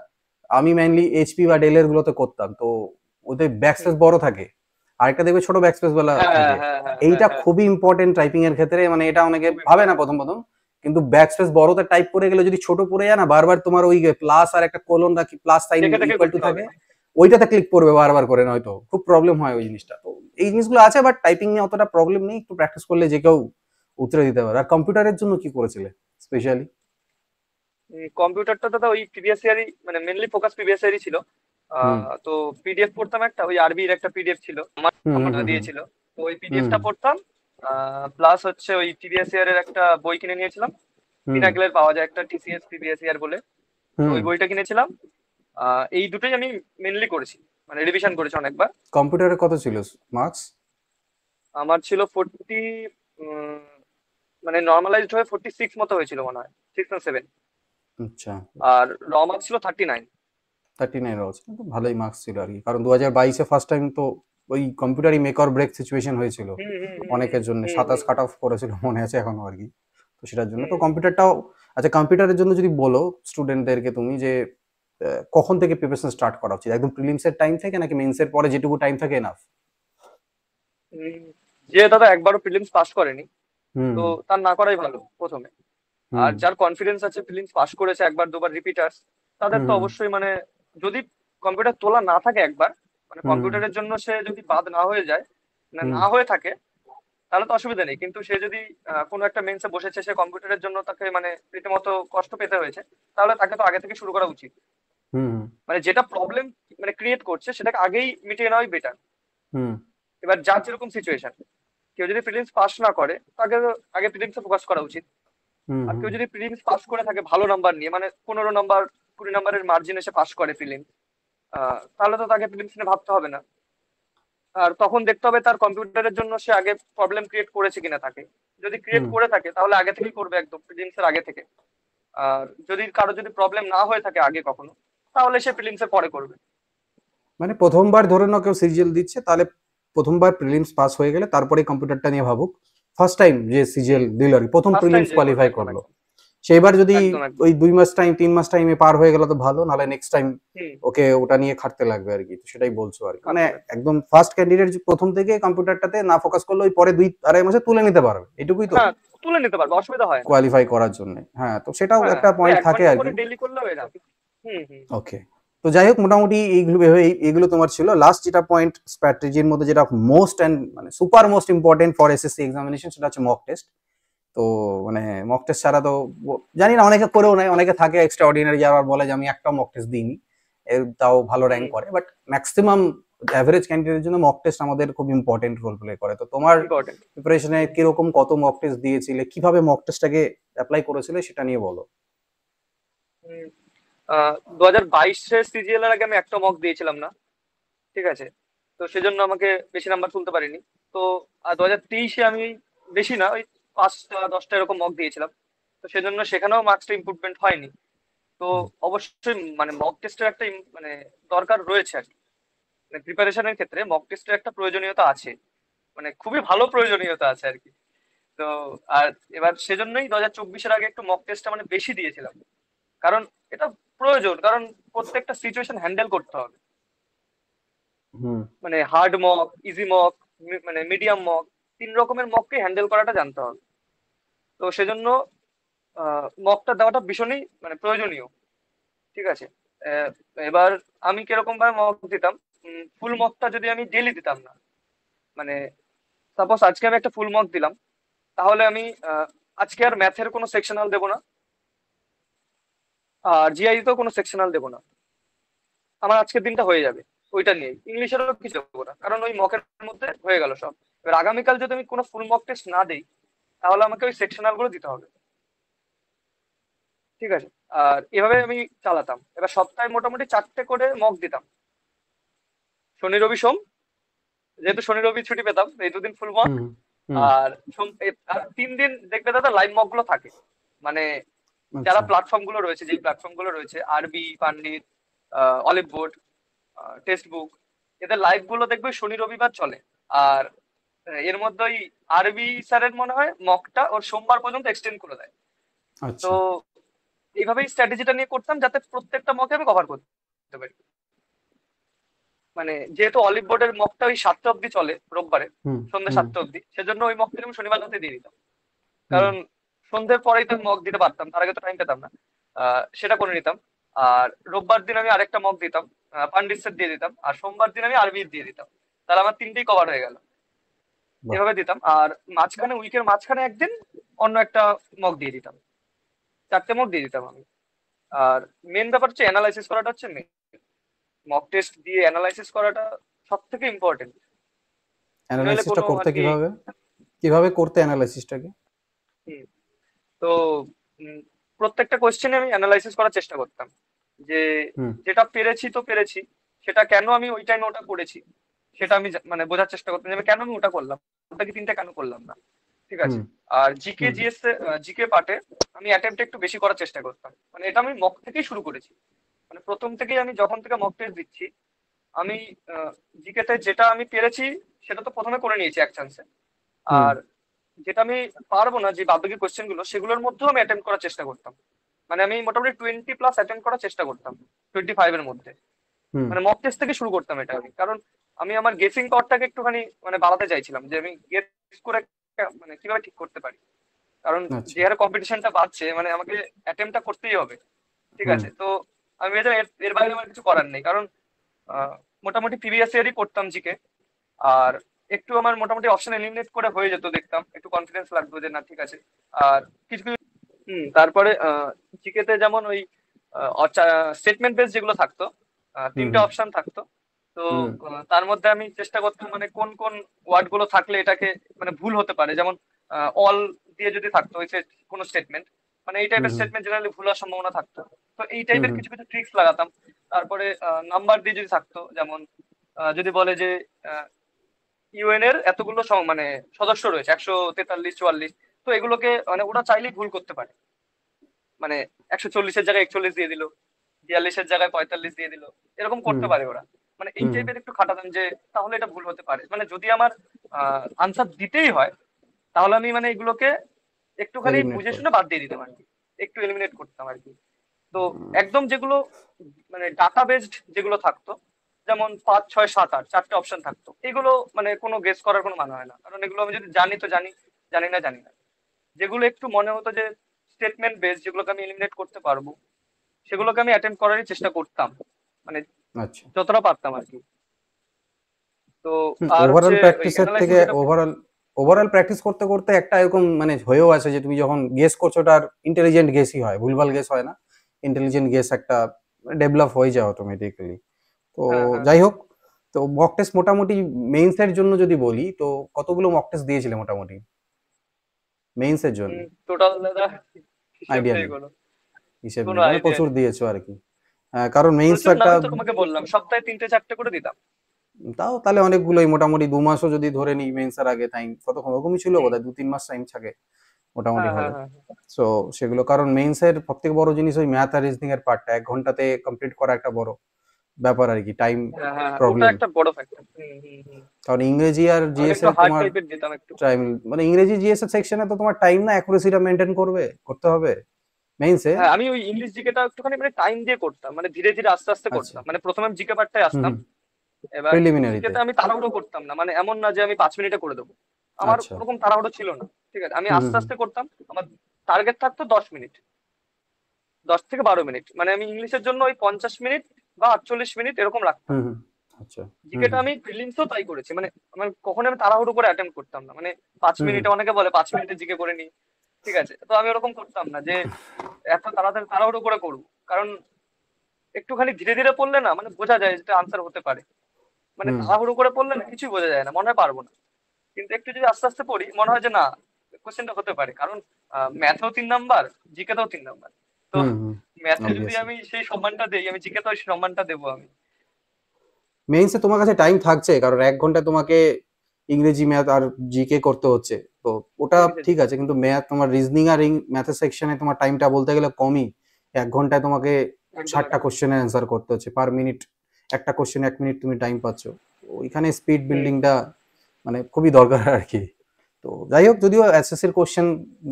আমি মেইনলি এইচপি বা ডেলের গুলোতে করতাম, তো ওদের ব্যাকস্পেস হুম বড় থাকে। আরেকটা দেখবে ছোট ব্যাক স্পেস ওয়ালা হ্যাঁ থাকে। হ্যাঁ হ্যাঁ হ্যাঁ এইটা হ্যাঁ, খুবই ইম্পর্টেন্ট টাইপিং এর ক্ষেত্রে, মানে এটা অনেকে খুব ভাবে না ইম্পর্টেন্ট। প্রথম প্রথম, কিন্তু ব্যাক স্পেস বড়তে টাইপ করে গেলে যদি ছোট পড়ে যায় না, বারবার তোমার ওই প্লাস আর একটা কোলন রাখি, প্লাস সাইন দেখে দেখে ইকুয়াল টু করতে হবে। থাকে, ওইটাতে ক্লিক করবে বারবার করে, নয়তো খুব প্রবলেম হয় ওই জিনিসটা। তো এই জিনিসগুলো আছে, বাট টাইপিং নিয়ে অতটা প্রবলেম নেই, একটু প্র্যাকটিস করলে যে কেউ উতরে দিতে পারে। আর কম্পিউটারের জন্য কি করেছিলে স্পেশালি? কম্পিউটারটা দাদা ওই প্রিভিয়াস ইয়ারই, মানে মেনলি ফোকাস প্রিভিয়াস ইয়ারই ছিল। হুম তো পিডিএফ পড়তাম একটা, ওই আরবির একটা পিডিএফ ছিল আমার, হুম হুম আমার হুম দিয়েছিল। তো ওই হুম পিডিএফটা পড়তাম। প্লাস হচ্ছে ওই প্রিভিয়াস ইয়ারের একটা বই কিনে নিয়েছিলাম, হুম পিনাকেলের পাওয়া যায় একটা, টিসিএস প্রিভিয়াস ইয়ার বলে। তো হুম। ওই বইটা কিনেছিলাম। এই দুটোই আমি মেনলি করেছি, মানে রিভিশন করেছি অনেকবার। কম্পিউটারে কত ছিল মার্কস? আমার ছিল 40, মানে নর্মালাইজড হয়ে 46 মতো হয়েছিল মনে হয়, 6 না 7। আচ্ছা, আর র মার্কস ছিল 39। 39 রয়েছে, কিন্তু ভালোই মার্কস ছিল আর কি, কারণ 2022-এ ফার্স্ট টাইম তো ওই কম্পিউটারই মেক অর ব্রেক সিচুয়েশন হয়েছিল হুম হুম হুম হুম অনেকের জন্য, হুম 27 হুম কাট অফ করেছিল মনে আছে এখনো আর কি। তো সেটার জন্য তো হুম। কম্পিউটারটাও। আচ্ছা, কম্পিউটারের জন্য যদি বলো স্টুডেন্টদেরকে তুমি যে কখন থেকে প্রিপারেশন স্টার্ট করা উচিত, একদম প্রিলিমস এর টাইম থেকে নাকি মেন্স এর পরে যেটুকু টাইম থাকে এনাফ? উম, যে দাদা একবারও প্রিলিমস পাস করেনি, হুম তো তার না করাই ভালো প্রথমে। আর হুম যার কনফিডেন্স আছে, ফিলিংস পাস করেছে একবার দুবার রিপিটার্স, তাদের তো হুম অবশ্যই মানে, যদি কম্পিউটার তোলা না থাকে একবার, মানে হুম কম্পিউটারের জন্য সে যদি বাদ না হয়ে যায়, মানে হুম না হয়ে থাকে, তাহলে তো অসুবিধা নেই। কিন্তু সে যদি কোনো একটা মেন্সে বসেছে, সে কম্পিউটারের জন্য তাকে মানে রীতিমতো কষ্ট পেতে হয়েছে, তাহলে তাকে তো আগে থেকে শুরু করা উচিত। হুম মানে যেটা প্রবলেম মানে ক্রিয়েট করছে, সেটাকে আগেই মিটিয়ে নেওয়াই বেটার। হুম এবার যার যেরকম সিচুয়েশন, কেউ যদি প্রিলিমস পাস না করে, তাকে আগে প্রিলিমসে ফোকাস করা উচিত। হুম আর হুম কেউ যদি প্রিলিমস পাস করে থাকে ভালো নাম্বার নিয়ে, মানে 15 নাম্বার 20 নাম্বারের মার্জিন এসে পাস করে প্রিলিমস, তাহলে তো তাকে প্রিলিমস নিয়ে ভাবতে হবে না। আর তখন দেখতে হবে তার কম্পিউটারের জন্য সে আগে প্রবলেম ক্রিয়েট করেছে কিনা তাকে। যদি ক্রিয়েট হুম। করে থাকে তাহলে আগে থেকেই করবে, একদম প্রিলিমস এর আগে থেকে। আর যদি কারো যদি প্রবলেম না হয়ে থাকে আগে কখনো, তাহলে সে প্রিলিমস এর পরে করবে। মানে প্রথমবার ধরে নাও কেউ সিজিএল দিচ্ছে, তাহলে প্রথমবার প্রিলিমস পাস হয়ে গেলে তারপরে কম্পিউটারটা নিয়ে ভাবুক। ফার্স্ট টাইম যে সিজিএল হুম। দিল আর কি, প্রথম ফার্স্ট টাইম প্রিলিমস যে করবে, কোয়ালিফাই একদম করলো, একদম সেইবার যদি একদম একদম। ওই 2 মাস টাইম 3 মাস টাইমে পার হয়ে গেল তো ভালো, নাহলে নেক্সট টাইম হুম। ওকে ওটা নিয়ে খাটতে লাগবে আর কি। তো সেটাই বলছো আর কি, মানে খাটতে লাগবে। একদম ফার্স্ট ক্যান্ডিডেট প্রথম থেকে কম্পিউটারটাতে না ফোকাস করলে ওই পরে 2-2.5 মাসে তুলে নিতে পারবে, এটুকুই তো হ্যাঁ, তুলে নিতে পারবে, অসুবিধা হয় না। কোয়ালিফাই করার জন্য। হ্যাঁ, তো সেটাও হ্যাঁ, একটা ওই পয়েন্ট এক থাকে ঘন্টা আর করে কি। ডেইলি করলেও এরা। হুম হুম। ওকে। তো যাই হোক, মোটামুটি এইগুলো এইগুলো তোমার ছিল। লাস্ট যেটা পয়েন্ট স্ট্র্যাটেজির মধ্যে, যেটা মোস্ট অ্যান্ড মানে super most important for SSC examination, সেটা হচ্ছে মক টেস্ট। তো মানে মক টেস্ট ছাড়া তো জানি না, অনেকে করেও নেয়, অনেকে থাকে এক্সট্রা অর্ডিনারি যারা বলে যে আমি একটা মক টেস্ট দিইনি, এর তাও ভালো র্যাঙ্ক হুম। করে, বাট ম্যাক্সিমাম অ্যাভারেজ ক্যান্ডিডেটের জন্য মক টেস্ট আমাদের খুব ইম্পর্টেন্ট রোল প্লে করে। তো তোমার ইম্পর্টেন্ট। প্রিপারেশনে কিরকম, কত মক টেস্ট দিয়েছিলে, কিভাবে মক টেস্টটাকে অ্যাপ্লাই করেছিলে, সেটা নিয়ে বলো। 2022-এর সিজিএল এর আগে আমি একটা মক দিয়েছিলাম না, ঠিক আছে। তো সেজন্য আমাকে বেশি নাম্বার তুলতে পারিনি। তো 2023-এ আমি বেশি না, ওই 5টা 10টা এরকম মক দিয়েছিলাম। তো সেজন্য সেখানেও মার্কসটা ইমপ্রুভমেন্ট হয়নি। তো অবশ্যই মানে মক টেস্টের একটা মানে দরকার রয়েছে আর কি। মানে প্রিপারেশনের ক্ষেত্রে মক টেস্টের একটা প্রয়োজনীয়তা আছে, মানে খুবই ভালো প্রয়োজনীয়তা আছে আর কি। তো আর এবার সেজন্যই 2024-এর আগে একটু মক টেস্টটা মানে বেশি দিয়েছিলাম, কারণ এটা প্রয়োজন, কারণ প্রত্যেকটা সিচুয়েশন হ্যান্ডেল করতে হবে। হুম মানে হার্ড মক, ইজি মক, মানে মিডিয়াম মক, 3 রকমের মককে হ্যান্ডেল করাটা জানতে হবে। তো সেজন্য মকটা দেওয়াটা ভীষণই মানে প্রয়োজনীয়, ঠিক আছে। আহ, এবার আমি কিরকম ভাবে মক দিতাম, ফুল মকটা যদি আমি ডেলি দিতাম না, মানে সাপোজ আজকে আমি একটা ফুল মক দিলাম, তাহলে আমি আজকে আর ম্যাথের কোনো সেকশনাল দেবো না, আর জিআই তেও কোনো সেকশনাল দেবো না। আমার আজকের দিনটা হয়ে যাবে ওইটা নিয়ে, ইংলিশেরও কিছু দেবো না, কারণ ওই মকের মধ্যে হয়ে গেল সব। এবার আগামীকাল যদি আমি কোনো ফুল মক টেস্ট না দিই, তাহলে আমাকে ওই সেকশনাল গুলো দিতে হবে, ঠিক আছে। আর এভাবে আমি চালাতাম। এবার সপ্তাহে মোটামুটি 4টে করে মক দিতাম, শনি রবি সোম। যেহেতু শনি রবি ছুটি পেতাম, এই দুদিন ফুল মক। হুম হুম। আর আর 3 দিন দেখবে দাদা লাইভ মক গুলো থাকে, মানে যারা আচ্ছা। প্ল্যাটফর্ম গুলো রয়েছে, যে প্ল্যাটফর্ম গুলো রয়েছে, আরবি, পান্ডিত, অলিভ বোর্ড, টেক্সট বুক, এদের লাইভ গুলো দেখবে শনি রবিবার চলে। আর এর মধ্যে ওই আরবি স্যারের মনে হয় মকটা ওর সোমবার পর্যন্ত এক্সটেন্ড করে দেয়। তো আচ্ছা। এইভাবেই স্ট্র্যাটেজিটা নিয়ে করতাম, যাতে প্রত্যেকটা মকে আমি কভার করতে পারি। মানে যেহেতু অলিভ বোর্ডের মকটা ওই 7টা অব্দি চলে রোববারে, হুম সন্ধ্যে হুম 7টা অব্দি, সেজন্য ওই মকটা আমি শনিবার রাতে দিয়ে দিতাম। হুম কারণ সন্ধ্যের পরেই তো মক দিতে পারতাম, তার আগে তো টাইম পেতাম না। সেটা করে নিতাম। আর রোববার দিন আমি আরেকটা মক দিতাম, পান্ডিসের দিয়ে দিতাম, আর সোমবার দিন আমি আরবির দিয়ে দিতাম। তাহলে আমার তিনটেই কভার হয়ে গেল। বাহ। এভাবে দিতাম। আর মাঝখানে উইকের মাঝখানে একদিন অন্য একটা মক দিয়ে দিতাম। 4টে মক দিয়ে দিতাম আমি। আর মেন ব্যাপার হচ্ছে অ্যানালাইসিস করাটা হচ্ছে মেন। মক টেস্ট দিয়ে অ্যানালাইসিস করাটা সব থেকে ইম্পর্টেন্ট। নইলে অ্যানালাইসিসটা কোনো আর করতে কি। কিভাবে, কিভাবে করতে অ্যানালাইসিসটাকে? হুম, তো উম, প্রত্যেকটা কোয়েশ্চেনে আমি অ্যানালাইসিস করার চেষ্টা করতাম যে হুম যেটা পেরেছি তো পেরেছি, সেটা কেন আমি ওই টাইমে ওটা করেছি সেটা আমি মানে বোঝার চেষ্টা করতাম যে আমি কেন আমি ওটা করলাম, ওটা কি তিনটা কেন করলাম না। ঠিক হুম আছে। আর জিকে হুম জিএস জিকে পার্টে আমি অ্যাটেম্পট একটু বেশি করার চেষ্টা করতাম, মানে এটা আমি মক থেকেই শুরু করেছি। মানে প্রথম থেকেই আমি যখন থেকে মক টেস্ট দিচ্ছি, আমি জিকেতে যেটা আমি পেরেছি সেটা তো প্রথমে করে নিয়েছি এক চান্সে। হুম আর যেটা আমি পারবো না, যে বাদবাকি কোয়েশ্চেন গুলো, সেগুলোর মধ্যেও আমি অ্যাটেম্প করার চেষ্টা করতাম। মানে আমি মোটামুটি 20+ অ্যাটেম্প করার চেষ্টা করতাম, 25 এর মধ্যে। হুম মানে মক টেস্ট থেকে শুরু করতাম এটা আমি, কারণ আমি আমার গেসিং পাওয়ারটাকে একটুখানি মানে বাড়াতে চাইছিলাম, যে আমি গেস করে মানে কিভাবে ঠিক করতে পারি। কারণ আচ্ছা। যে হারে কম্পিটিশনটা বাড়ছে, মানে আমাকে অ্যাটেম্পটা করতেই হবে। ঠিক হুম আছে। তো আমি ভেবেছিলাম এর এর বাইরে আমার কিছু করার নেই, কারণ আহ, মোটামুটি প্রিভিয়াস ইয়ারই করতাম জিকে। আর একটু আমার মোটামুটি অপশন এলিমিনেট করে হয়ে যেত, দেখতাম একটু কনফিডেন্স লাগতো যে না ঠিক আছে। আর কিছু কিছু তারপরে জিকেতে যেমন ওই স্টেটমেন্ট বেস যেগুলো থাকতো, হুম তিনটে হুম অপশন থাকতো। তো হুম তার মধ্যে আমি চেষ্টা করতাম মানে কোন কোন ওয়ার্ড গুলো থাকলে এটাকে মানে ভুল হতে পারে, যেমন অল দিয়ে যদি থাকতো ওই কোনো স্টেটমেন্ট, মানে এই হুম টাইপের হুম স্টেটমেন্ট জেনারেলি ভুল হওয়ার সম্ভাবনা থাকতো। তো এই হুম টাইপের হুম কিছু কিছু ট্রিক্স লাগাতাম। তারপরে নাম্বার দিয়ে যদি থাকতো, যেমন যদি বলে যে ইউএন এর এতগুলো মানে সদস্য রয়েছে, 143, 44, তো এগুলোকে মানে ওরা চাইলেই ভুল করতে পারে। মানে 140-এর জায়গায় 41 দিয়ে দিল, 42-এর জায়গায় 45 দিয়ে দিল, এরকম করতে হুম পারে ওরা। মানে এই হুম টাইপের একটু খাটাতাম যে তাহলে এটা ভুল হতে পারে, মানে যদি আমার আনসার দিতেই হয়, তাহলে আমি মানে এগুলোকে একটুখানি এলিমিনেট বুঝে করে। শুনে বাদ দিয়ে দিতাম আর কি, একটু এলিমিনেট করতাম আর কি। তো একদম যেগুলো মানে ডাটা বেসড যেগুলো থাকতো, যেমন 5, 6, 7, 8 4টে অপশন থাকতো, এগুলো মানে কোনো গেস করার কোনো মানে হয় না, কারণ এগুলো আমি যদি জানি তো জানি, জানি না জানি না। যেগুলো একটু মনে হতো যে স্টেটমেন্ট বেস, যেগুলোকে আমি এলিমিনেট করতে পারবো, সেগুলোকে আমি অ্যাটেম্প করারই চেষ্টা করতাম, মানে আচ্ছা। যতটা পারতাম আর কি। তো আর হচ্ছে ওভারঅল ওই প্র্যাকটিসের অ্যানালাইসিস থেকে যেটা ওভারঅল ওভারঅল প্র্যাকটিস করতে করতে একটা এরকম মানে হয়েও আছে যে তুমি যখন গেস করছো ওটা ইন্টেলিজেন্ট গেসই হয়, ভুলভাল গেস হয় না। ইন্টেলিজেন্ট গেস একটা ডেভেলপ হয়ে যায় অটোমেটিক্যালি। তো হ্যাঁ হ্যাঁ যাই হোক, তো মক টেস্ট মোটামুটি মেইনস এর জন্য যদি বলি তো কতগুলো মক টেস্ট দিয়েছিলে মোটামুটি মেইনস এর জন্য? টোটাল দাদা হিসেব আইডিয়া নেই নেই, কোনো, হিসেব কোনো নেই, মানে আইডিয়া প্রচুর নেই। দিয়েছো আর কি। কারণ মেইনস প্রচুর না, একটা, আমি তো তোমাকে বললাম সপ্তাহে 3টে 4টে করে দিতাম। তাও তাহলে অনেকগুলোই, মোটামুটি 2 মাসও যদি ধরে নিই মেন্স এর আগে টাইম কত ওরকমই ছিল হুম, বোধহয়, 2-3 মাস টাইম থাকে মোটামুটি হ্যাঁ হ্যাঁ হলে। হ্যাঁ সো সেগুলো কারণ মেইনস এর সব থেকে বড় জিনিস ওই ম্যাথ আর রিজনিং এর পার্টটা 1 ঘন্টাতে কমপ্লিট করা একটা বড় ব্যাপার আর কি, টাইম হ্যাঁ হ্যাঁ, ওটা প্রবলেম। একটা বড় ফ্যাক্টর। হুম হুম হুম। কারণ ইংরেজি আর আমি জিএস একটু এর হার্ড তোমার টাইপের দিতাম একটু। টাইম, মানে ইংরেজি জিএস এর সেকশনে তো তোমার টাইম না অ্যাকুরেসিটা মেনটেন করতে হবে মেইনসে। হ্যাঁ, আমি ওই ইংলিশ জিকেটা একটুখানি মানে টাইম দিয়ে করতাম, মানে ধীরে ধীরে আস্তে আস্তে আচ্ছা। করতাম। মানে প্রথমে আমি জিকে পার্টটাই হুম আসতাম। হুম এবার প্রিলিমিনারিতে। জিকেতে আমি তাড়াহুড়ো করতাম না, মানে এমন না যে আমি 5 মিনিটে করে দেবো। আমার আচ্ছা। ওরকম তাড়াহুড়ো ছিল না। ঠিক আছে, আমি হুম হুম আস্তে হুম আস্তে করতাম। আমার টার্গেট থাকতো 10 মিনিট, 10 থেকে 12 মিনিট, মানে আমি ইংলিশের জন্য ওই 50 মিনিট বা 48 মিনিট এরকম রাখতাম। হুম হুম, আচ্ছা। হুম জিকেটা হুম আমি প্রিলিমসও তাই করেছি, মানে আমার কখনো আমি তাড়াহুড়ো করে অ্যাটেম্প করতাম না, মানে পাঁচ হুম হুম মিনিটে অনেকে বলে 5 মিনিটে জিকে করে নি। ঠিক আছে, তো আমি ওরকম করতাম না যে এত তাড়াতাড়ি তাড়াহুড়ো করে করবো, কারণ একটুখানি ধীরে ধীরে পড়লে না মানে বোঝা যায় যেটা আনসার হতে পারে। মানে হুম তাড়াহুড়ো করে পড়লে না কিছুই বোঝা যায় না, মনে হয় পারবো না। কিন্তু একটু যদি আস্তে আস্তে পড়ি মনে হয় যে না, কোশ্চেনটা হতে পারে, কারণ ম্যাথেও 3 নাম্বার, জিকেতেও 3 নাম্বার। তো হুম হুম ম্যাথে যদি অবভিয়াসলি। আমি সেই সম্মানটা দেই, আমি জিকেতে ওই সম্মানটা দেবো আমি। মেইনসে তোমার কাছে টাইম থাকছে কারণ 1 ঘন্টায় তোমাকে ইংরেজি ম্যাথ আর জিকে করতে হচ্ছে, তো ওটা ইংলিশে ঠিক জিকে। আছে, কিন্তু ম্যাথ তোমার রিজনিং আর ম্যাথের সেকশনে তোমার টাইমটা বলতে গেলে কমই। 1 ঘন্টায় তোমাকে একদম 60টা একদম। কোশ্চেনের অ্যান্সার করতে হচ্ছে পার মিনিট, একটা কোশ্চেন 1 মিনিট তুমি টাইম পাচ্ছ। ওইখানে স্পিড হুম বিল্ডিংটা মানে খুবই দরকার আর কি। তো যাই হোক, যদিও এসএসসির কোশ্চেন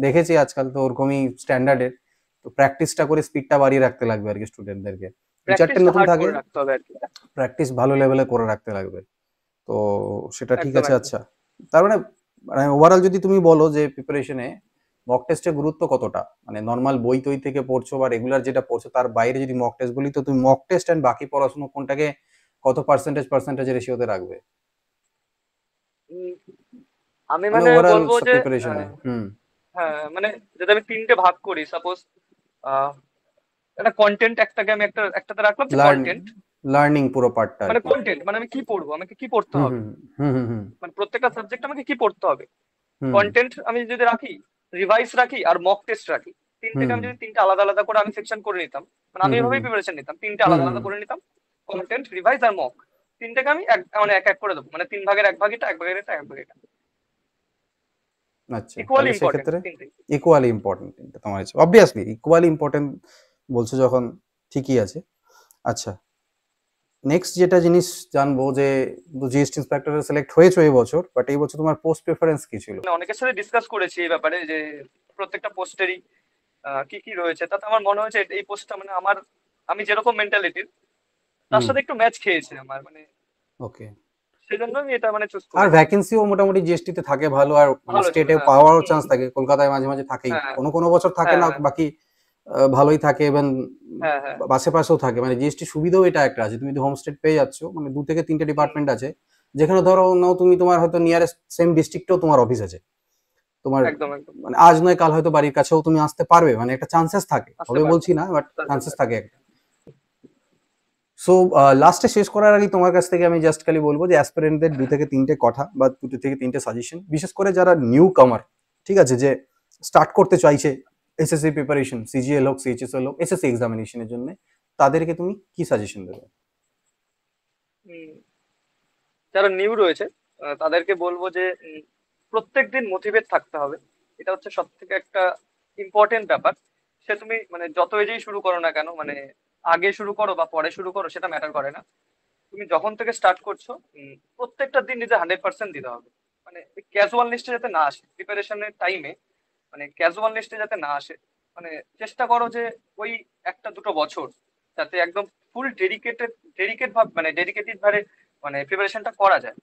দেখেছি আজকাল তো ওরকমই স্ট্যান্ডার্ডের, তো প্র্যাকটিসটা করে স্পিডটা বাড়িয়ে রাখতে লাগবে আর কি স্টুডেন্টদেরকে। দু চারটে প্র্যাকটিসটা নতুন হার্ড থাকে, করে রাখতে হবে আর কি। প্র্যাকটিস ভালো লেভেলে করে রাখতে লাগবে। তো সেটা ঠিক একদম আছে। একদম। আচ্ছা, তার মানে ওভারঅল যদি তুমি বলো যে প্রিপারেশনে মক টেস্টের গুরুত্ব কতটা, মানে নর্মাল বই টই থেকে পড়ছো বা রেগুলার যেটা পড়ছো তার বাইরে যদি মক টেস্ট বলি, তো তুমি মক টেস্ট এন্ড বাকি পড়াশোনা কোনটাকে কত পার্সেন্টেজ রেশিওতে রাখবে, উম, আমি মানে মানে ওভারঅল বলবো যে প্রিপারেশনে? হুম। হ্যাঁ মানে যদি আমি তিনটে ভাগ করি, সাপোজ একটা কন্টেন্ট, একটাকে আমি একটাতে রাখলাম যে লার্ন কন্টেন্ট, লার্নিং পুরো পার্টটা আর মানে কি। কন্টেন্ট মানে আমি কি পড়বো, আমাকে কি পড়তে হুম হবে, হুম হুম হুম হুম মানে প্রত্যেকটা সাবজেক্ট আমাকে কি পড়তে হবে। হুম কন্টেন্ট আমি যদি রাখি, রিভাইস রাখি আর মক টেস্ট রাখি, তিনটেকে হুম আমি যদি তিনটে আলাদা আলাদা করে আমি সেকশন করে নিতাম, মানে হুম আমি হুম এভাবেই হুম প্রিপারেশন নিতাম, তিনটে হুম আলাদা হুম আলাদা করে নিতাম, কন্টেন্ট, রিভাইস আর মক, তিনটেকে আমি মানে এক এক করে দেবো, মানে 3 ভাগের 1 ভাগ এটা, 1 ভাগের এটা, 1 ভাগ এটা, আচ্ছা, ইকুয়ালি তাহলে ইম্পর্টেন্ট সেক্ষেত্রে তিনটেই। ইকুয়ালি ইম্পর্টেন্ট তোমার কাছে, অবভিয়াসলি ইকুয়ালি ইম্পর্টেন্ট বলছো যখন, ঠিকই আছে। আচ্ছা, নেক্সট যেটা জিনিস জানবো যে জিএসটি ইন্সপেক্টরে সিলেক্ট হয়েছো এই বছর, বাট এই বছর তোমার পোস্ট প্রেফারেন্স কি ছিল? মানে অনেকের সাথে ডিসকাস করেছি এই ব্যাপারে যে প্রত্যেকটা পোস্টেরই কি কি রয়েছে, তাতে আমার মনে হয়েছে এই পোস্টটা মানে আমার, আমি যেরকম মেন্টালিটির তার হুম। সাথে একটু ম্যাচ খেয়েছে আমার, মানে ওকে। সেজন্য আমি এটা মানে চুজ আর করেছি। ভ্যাকেন্সিও মোটামুটি জিএসটি তে থাকে ভালো, আর ভালো ছিল, স্টেটে হ্যাঁ। পাওয়ারও হুম, চান্স থাকে, কলকাতায় মাঝে মাঝে থাকেই, হ্যাঁ কোনো কোনো বছর থাকে হ্যাঁ না, হ্যাঁ বাকি ভালোই থাকে। এবং হ্যাঁ হ্যাঁ। আশেপাশেও থাকে, মানে জিএসটি সুবিধাও এটা একটা আছে, তুমি তো হোম স্টেট পেয়ে যাচ্ছ, মানে 2 থেকে 3টে হুম, ডিপার্টমেন্ট আছে, যেখানে ধরো নাও তুমি, তোমার হয়তো নিয়ারেস্ট সেম ডিস্ট্রিক্টেও তোমার অফিস আছে, তোমার একদম একদম। মানে আজ নয় কাল হয়তো বাড়ির কাছেও তুমি আসতে পারবে, মানে একটা চান্সেস থাকে, আসতে হবে পারবো, বলছি না, বাট আসতে চান্সেস পারবো। থাকে একটা। সো লাস্টে শেষ করার আগে তোমার কাছ থেকে আমি জাস্ট খালি বলবো যে অ্যাসপিরেন্টদের 2 থেকে 3টে কথা বা 2 থেকে 3টে সাজেশন, বিশেষ করে যারা নিউ কামার, ঠিক আছে, যে স্টার্ট করতে চাইছে এসএসসি প্রিপারেশন, সিজিএল হোক, সিএইচএসএল হোক, এসএসসি এক্সামিনেশনের জন্য, তাদেরকে তুমি কি সাজেশন দেবে? হুম, যারা নিউ রয়েছে তাদেরকে বলবো যে প্রত্যেকদিন মোটিভেট থাকতে হবে, এটা হচ্ছে সব থেকে একটা ইম্পর্টেন্ট ব্যাপার। সে তুমি মানে যত এজেই শুরু করো না কেন, মানে আগে শুরু করো বা পরে শুরু করো সেটা ম্যাটার করে না, তুমি যখন থেকে স্টার্ট করছো প্রত্যেকটা দিন নিজে 100% দিতে হবে, মানে ক্যাজুয়াল লিস্টে যাতে না আসে প্রিপারেশনের টাইমে, মানে ক্যাজুয়াল লিস্টে যাতে না আসে, মানে চেষ্টা করো যে ওই 1-2 বছর যাতে একদম ফুল ডেডিকেট ভাব, মানে ডেডিকেটেড ভাবে মানে প্রিপারেশনটা করা যায়।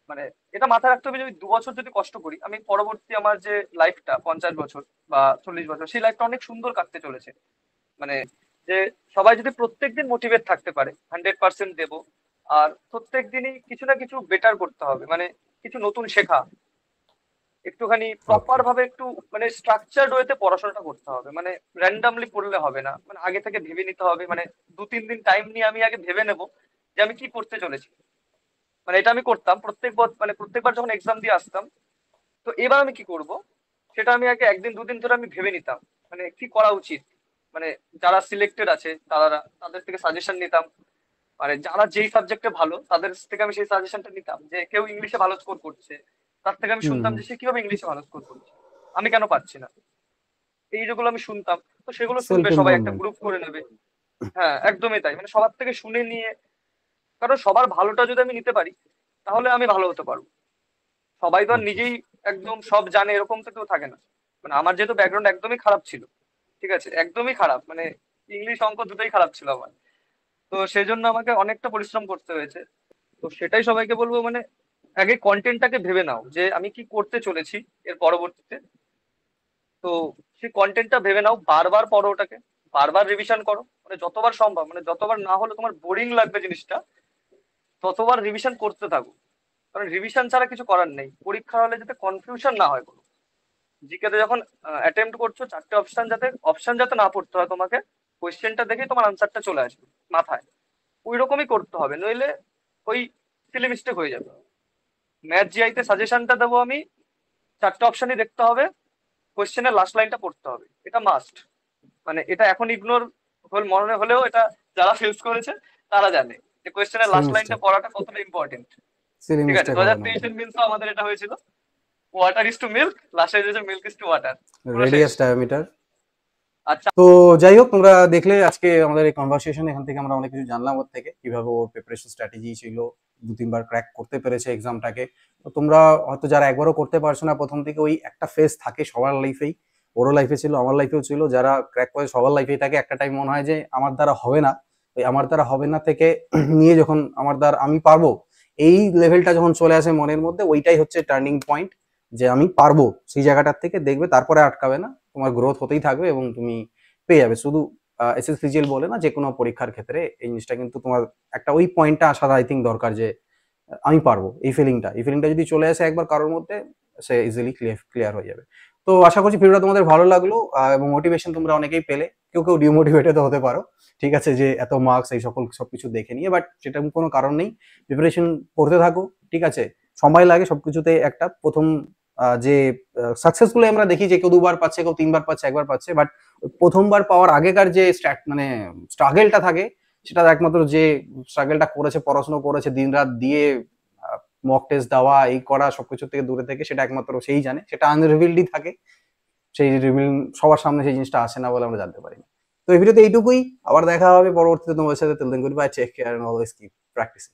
মানে এটা মাথায় রাখতে হবে যে ওই 2 বছর যদি কষ্ট করি, আমি পরবর্তী আমার যে লাইফটা 50 বছর বা 40 বছর, সেই লাইফটা অনেক সুন্দর কাটতে চলেছে। মানে যে সবাই যদি প্রত্যেকদিন মোটিভেট থাকতে পারে, 100% দেবো, আর প্রত্যেক দিনই কিছু না কিছু বেটার করতে হবে, মানে কিছু নতুন শেখা, একটুখানি ওকে। প্রপার ভাবে একটু মানে স্ট্রাকচার্ড ওয়েতে পড়াশোনাটা করতে হবে, মানে র্যান্ডামলি পড়লে হবে না, মানে আগে থেকে ভেবে নিতে হবে, মানে 2-3 দিন টাইম নিয়ে আমি আগে ভেবে নেবো যে আমি কি পড়তে চলেছি। মানে এটা আমি করতাম মানে প্রত্যেকবার যখন এক্সাম দিয়ে আসতাম, তো এবার আমি কি করব সেটা আমি আগে 1-2 দিন ধরে আমি ভেবে নিতাম, মানে কি করা উচিত, মানে যারা সিলেক্টেড আছে তাদের থেকে সাজেশন নিতাম, মানে যারা যেই সাবজেক্টে ভালো তাদের থেকে আমি সেই সাজেশনটা নিতাম, যে কেউ ইংলিশে ভালো স্কোর করছে, তার থেকে আমি হুম শুনতাম হুম। যে সে কিভাবে ইংলিশে ভালো স্কোর করছে, আমি কেন পারছি না, এই যেগুলো আমি শুনতাম, তো সেগুলো সেলফ শুনবে সবাই, একটা ইমপ্রুভমেন্ট। গ্রুপ করে নেবে। হ্যাঁ একদমই তাই, মানে সবার থেকে শুনে নিয়ে, কারণ সবার ভালোটা যদি আমি নিতে পারি তাহলে আমি ভালো হতে পারবো। সবাই তো আর ওকে। নিজেই একদম সব জানে এরকম তো কেউ থাকে না, মানে আমার যেহেতু ব্যাকগ্রাউন্ড একদমই খারাপ ছিল, ঠিক আছে, একদমই খারাপ, মানে ইংলিশ অঙ্ক দুটোই খারাপ ছিল আমার, তো সেই জন্য আমাকে অনেকটা পরিশ্রম করতে হয়েছে। তো সেটাই সবাইকে বলবো, মানে আগে কন্টেন্টটাকে ভেবে নাও যে আমি কি করতে চলেছি এর পরবর্তীতে, তো সেই কন্টেন্টটা ভেবে নাও, বারবার পড়ো ওটাকে, বারবার রিভিশন করো, মানে যতবার সম্ভব, মানে যতবার না হলে তোমার বোরিং লাগবে জিনিসটা, ততবার রিভিশন করতে থাকো, কারণ রিভিশন ছাড়া কিছু করার নেই, পরীক্ষা হলে যাতে কনফিউশন না হয় কোনো। জিকেতে যখন অ্যাটেম্প্ট করছো, 4টে অপশন যাতে না পড়তে হয় তোমাকে, কোয়েশ্চেনটা দেখেই তোমার আনসারটা চলে আসবে মাথায়, ওই রকমই করতে হবে, নইলে ওই সিলি মিস্টেক হয়ে যাবে। ম্যাথ জিআইতে সাজেশনটা দেবো আমি, 4টে অপশনই দেখতে হবে, কোয়েশ্চেনের লাস্ট লাইনটা পড়তে হবে, এটা মাস্ট। মানে এটা এখন ইগনোর মনে হলেও এটা যারা ফেস করেছে তারা জানে যে কোয়েশ্চেনের সিলি লাস্ট লাইনটা মিস্টেক, পড়াটা কতটা ইম্পর্টেন্ট। সিলি ঠিক আছে, মিস্টেক দু হবে হাজার না। তেইশের মিলসও আমাদের এটা হয়েছিল, ওয়াটার ইজ টু মিল্ক, লাস্টে এসেছে মিল্ক ইজ টু ওয়াটার, পুরো শেষ। Radius diameter. আচ্ছা। তো যাই হোক, তোমরা দেখলে আজকে আমাদের এই কনভারসেশন, এখান থেকে আমরা অনেক কিছু জানলাম ওর থেকে, কিভাবে ওর প্রিপারেশন স্ট্র্যাটেজি ছিল, 2-3বার ক্র্যাক করতে পেরেছে এক্সামটাকে। তো তোমরা হয়তো যারা একবারও করতে পারছো না প্রথম থেকে, ওই একটা ফেজ থাকে সবার লাইফেই, ওরও লাইফে ছিল, আমার লাইফেও ছিল, যারা ক্র্যাক করে সবার লাইফেই থাকে, একটা টাইম মনে হয় যে আমার দ্বারা হবে না, ওই আমার দ্বারা হবে না থেকে নিয়ে যখন আমার দ্বারা আমি পারবো এই লেভেলটা যখন চলে আসে মনের মধ্যে, ওইটাই হচ্ছে টার্নিং পয়েন্ট, যে আমি পারবো সেই জায়গাটার থেকে দেখবে তারপরে আটকাবে না, তোমার গ্রোথ হতেই থাকবে এবং তুমি পেয়ে যাবে। শুধু এসএসসিজিএল বলে না, যে কোনো পরীক্ষার ক্ষেত্রে এই জিনিসটা কিন্তু তোমার একটা ওই পয়েন্টটা আসার আই থিঙ্ক দরকার, যে আমি পারবো। এই ফিলিংটা যদি চলে আসে একবার কারোর মধ্যে, সে ইজিলি ক্লিয়ার হয়ে যাবে। তো আশা করছি ভিডিওটা তোমাদের ভালো লাগলো, এবং মোটিভেশন তোমরা অনেকেই পেলে। কেউ কেউ ডিমোটিভেটেড হতে পারো, ঠিক আছে, যে এত মার্কস এই সকল সবকিছু দেখে নিয়ে, বাট সেটা কোনো কারণ নেই। প্রিপারেশন করতে থাকো, ঠিক আছে। সময় লাগে সবকিছুতে। একটা প্রথম যে সাকসেসফুলি আমরা দেখি যে কেউ 2 বার পাচ্ছে, কেউ 3 বার পাচ্ছে, 1 বার পাচ্ছে, বাট প্রথমবার পাওয়ার আগেকার যে মানে স্ট্রাগলটা থাকে, সেটা একমাত্র যে স্ট্রাগলটা করেছে, পড়াশোনা করেছে, দিনরাত দিয়ে মক টেস্ট দেওয়া, এই করা, সবকিছু থেকে দূরে থেকে, সেটা একমাত্র সেই জানে। সেটা আনরিভিলডই থাকে, সেই রিভিল সবার সামনে সেই জিনিসটা আসে না বলে আমরা জানতে পারি না। তো এই ভিডিওতে এইটুকুই। আবার দেখা হবে পরবর্তীতে তোমাদের সাথে। Till then good bye, take care, and always keep practising.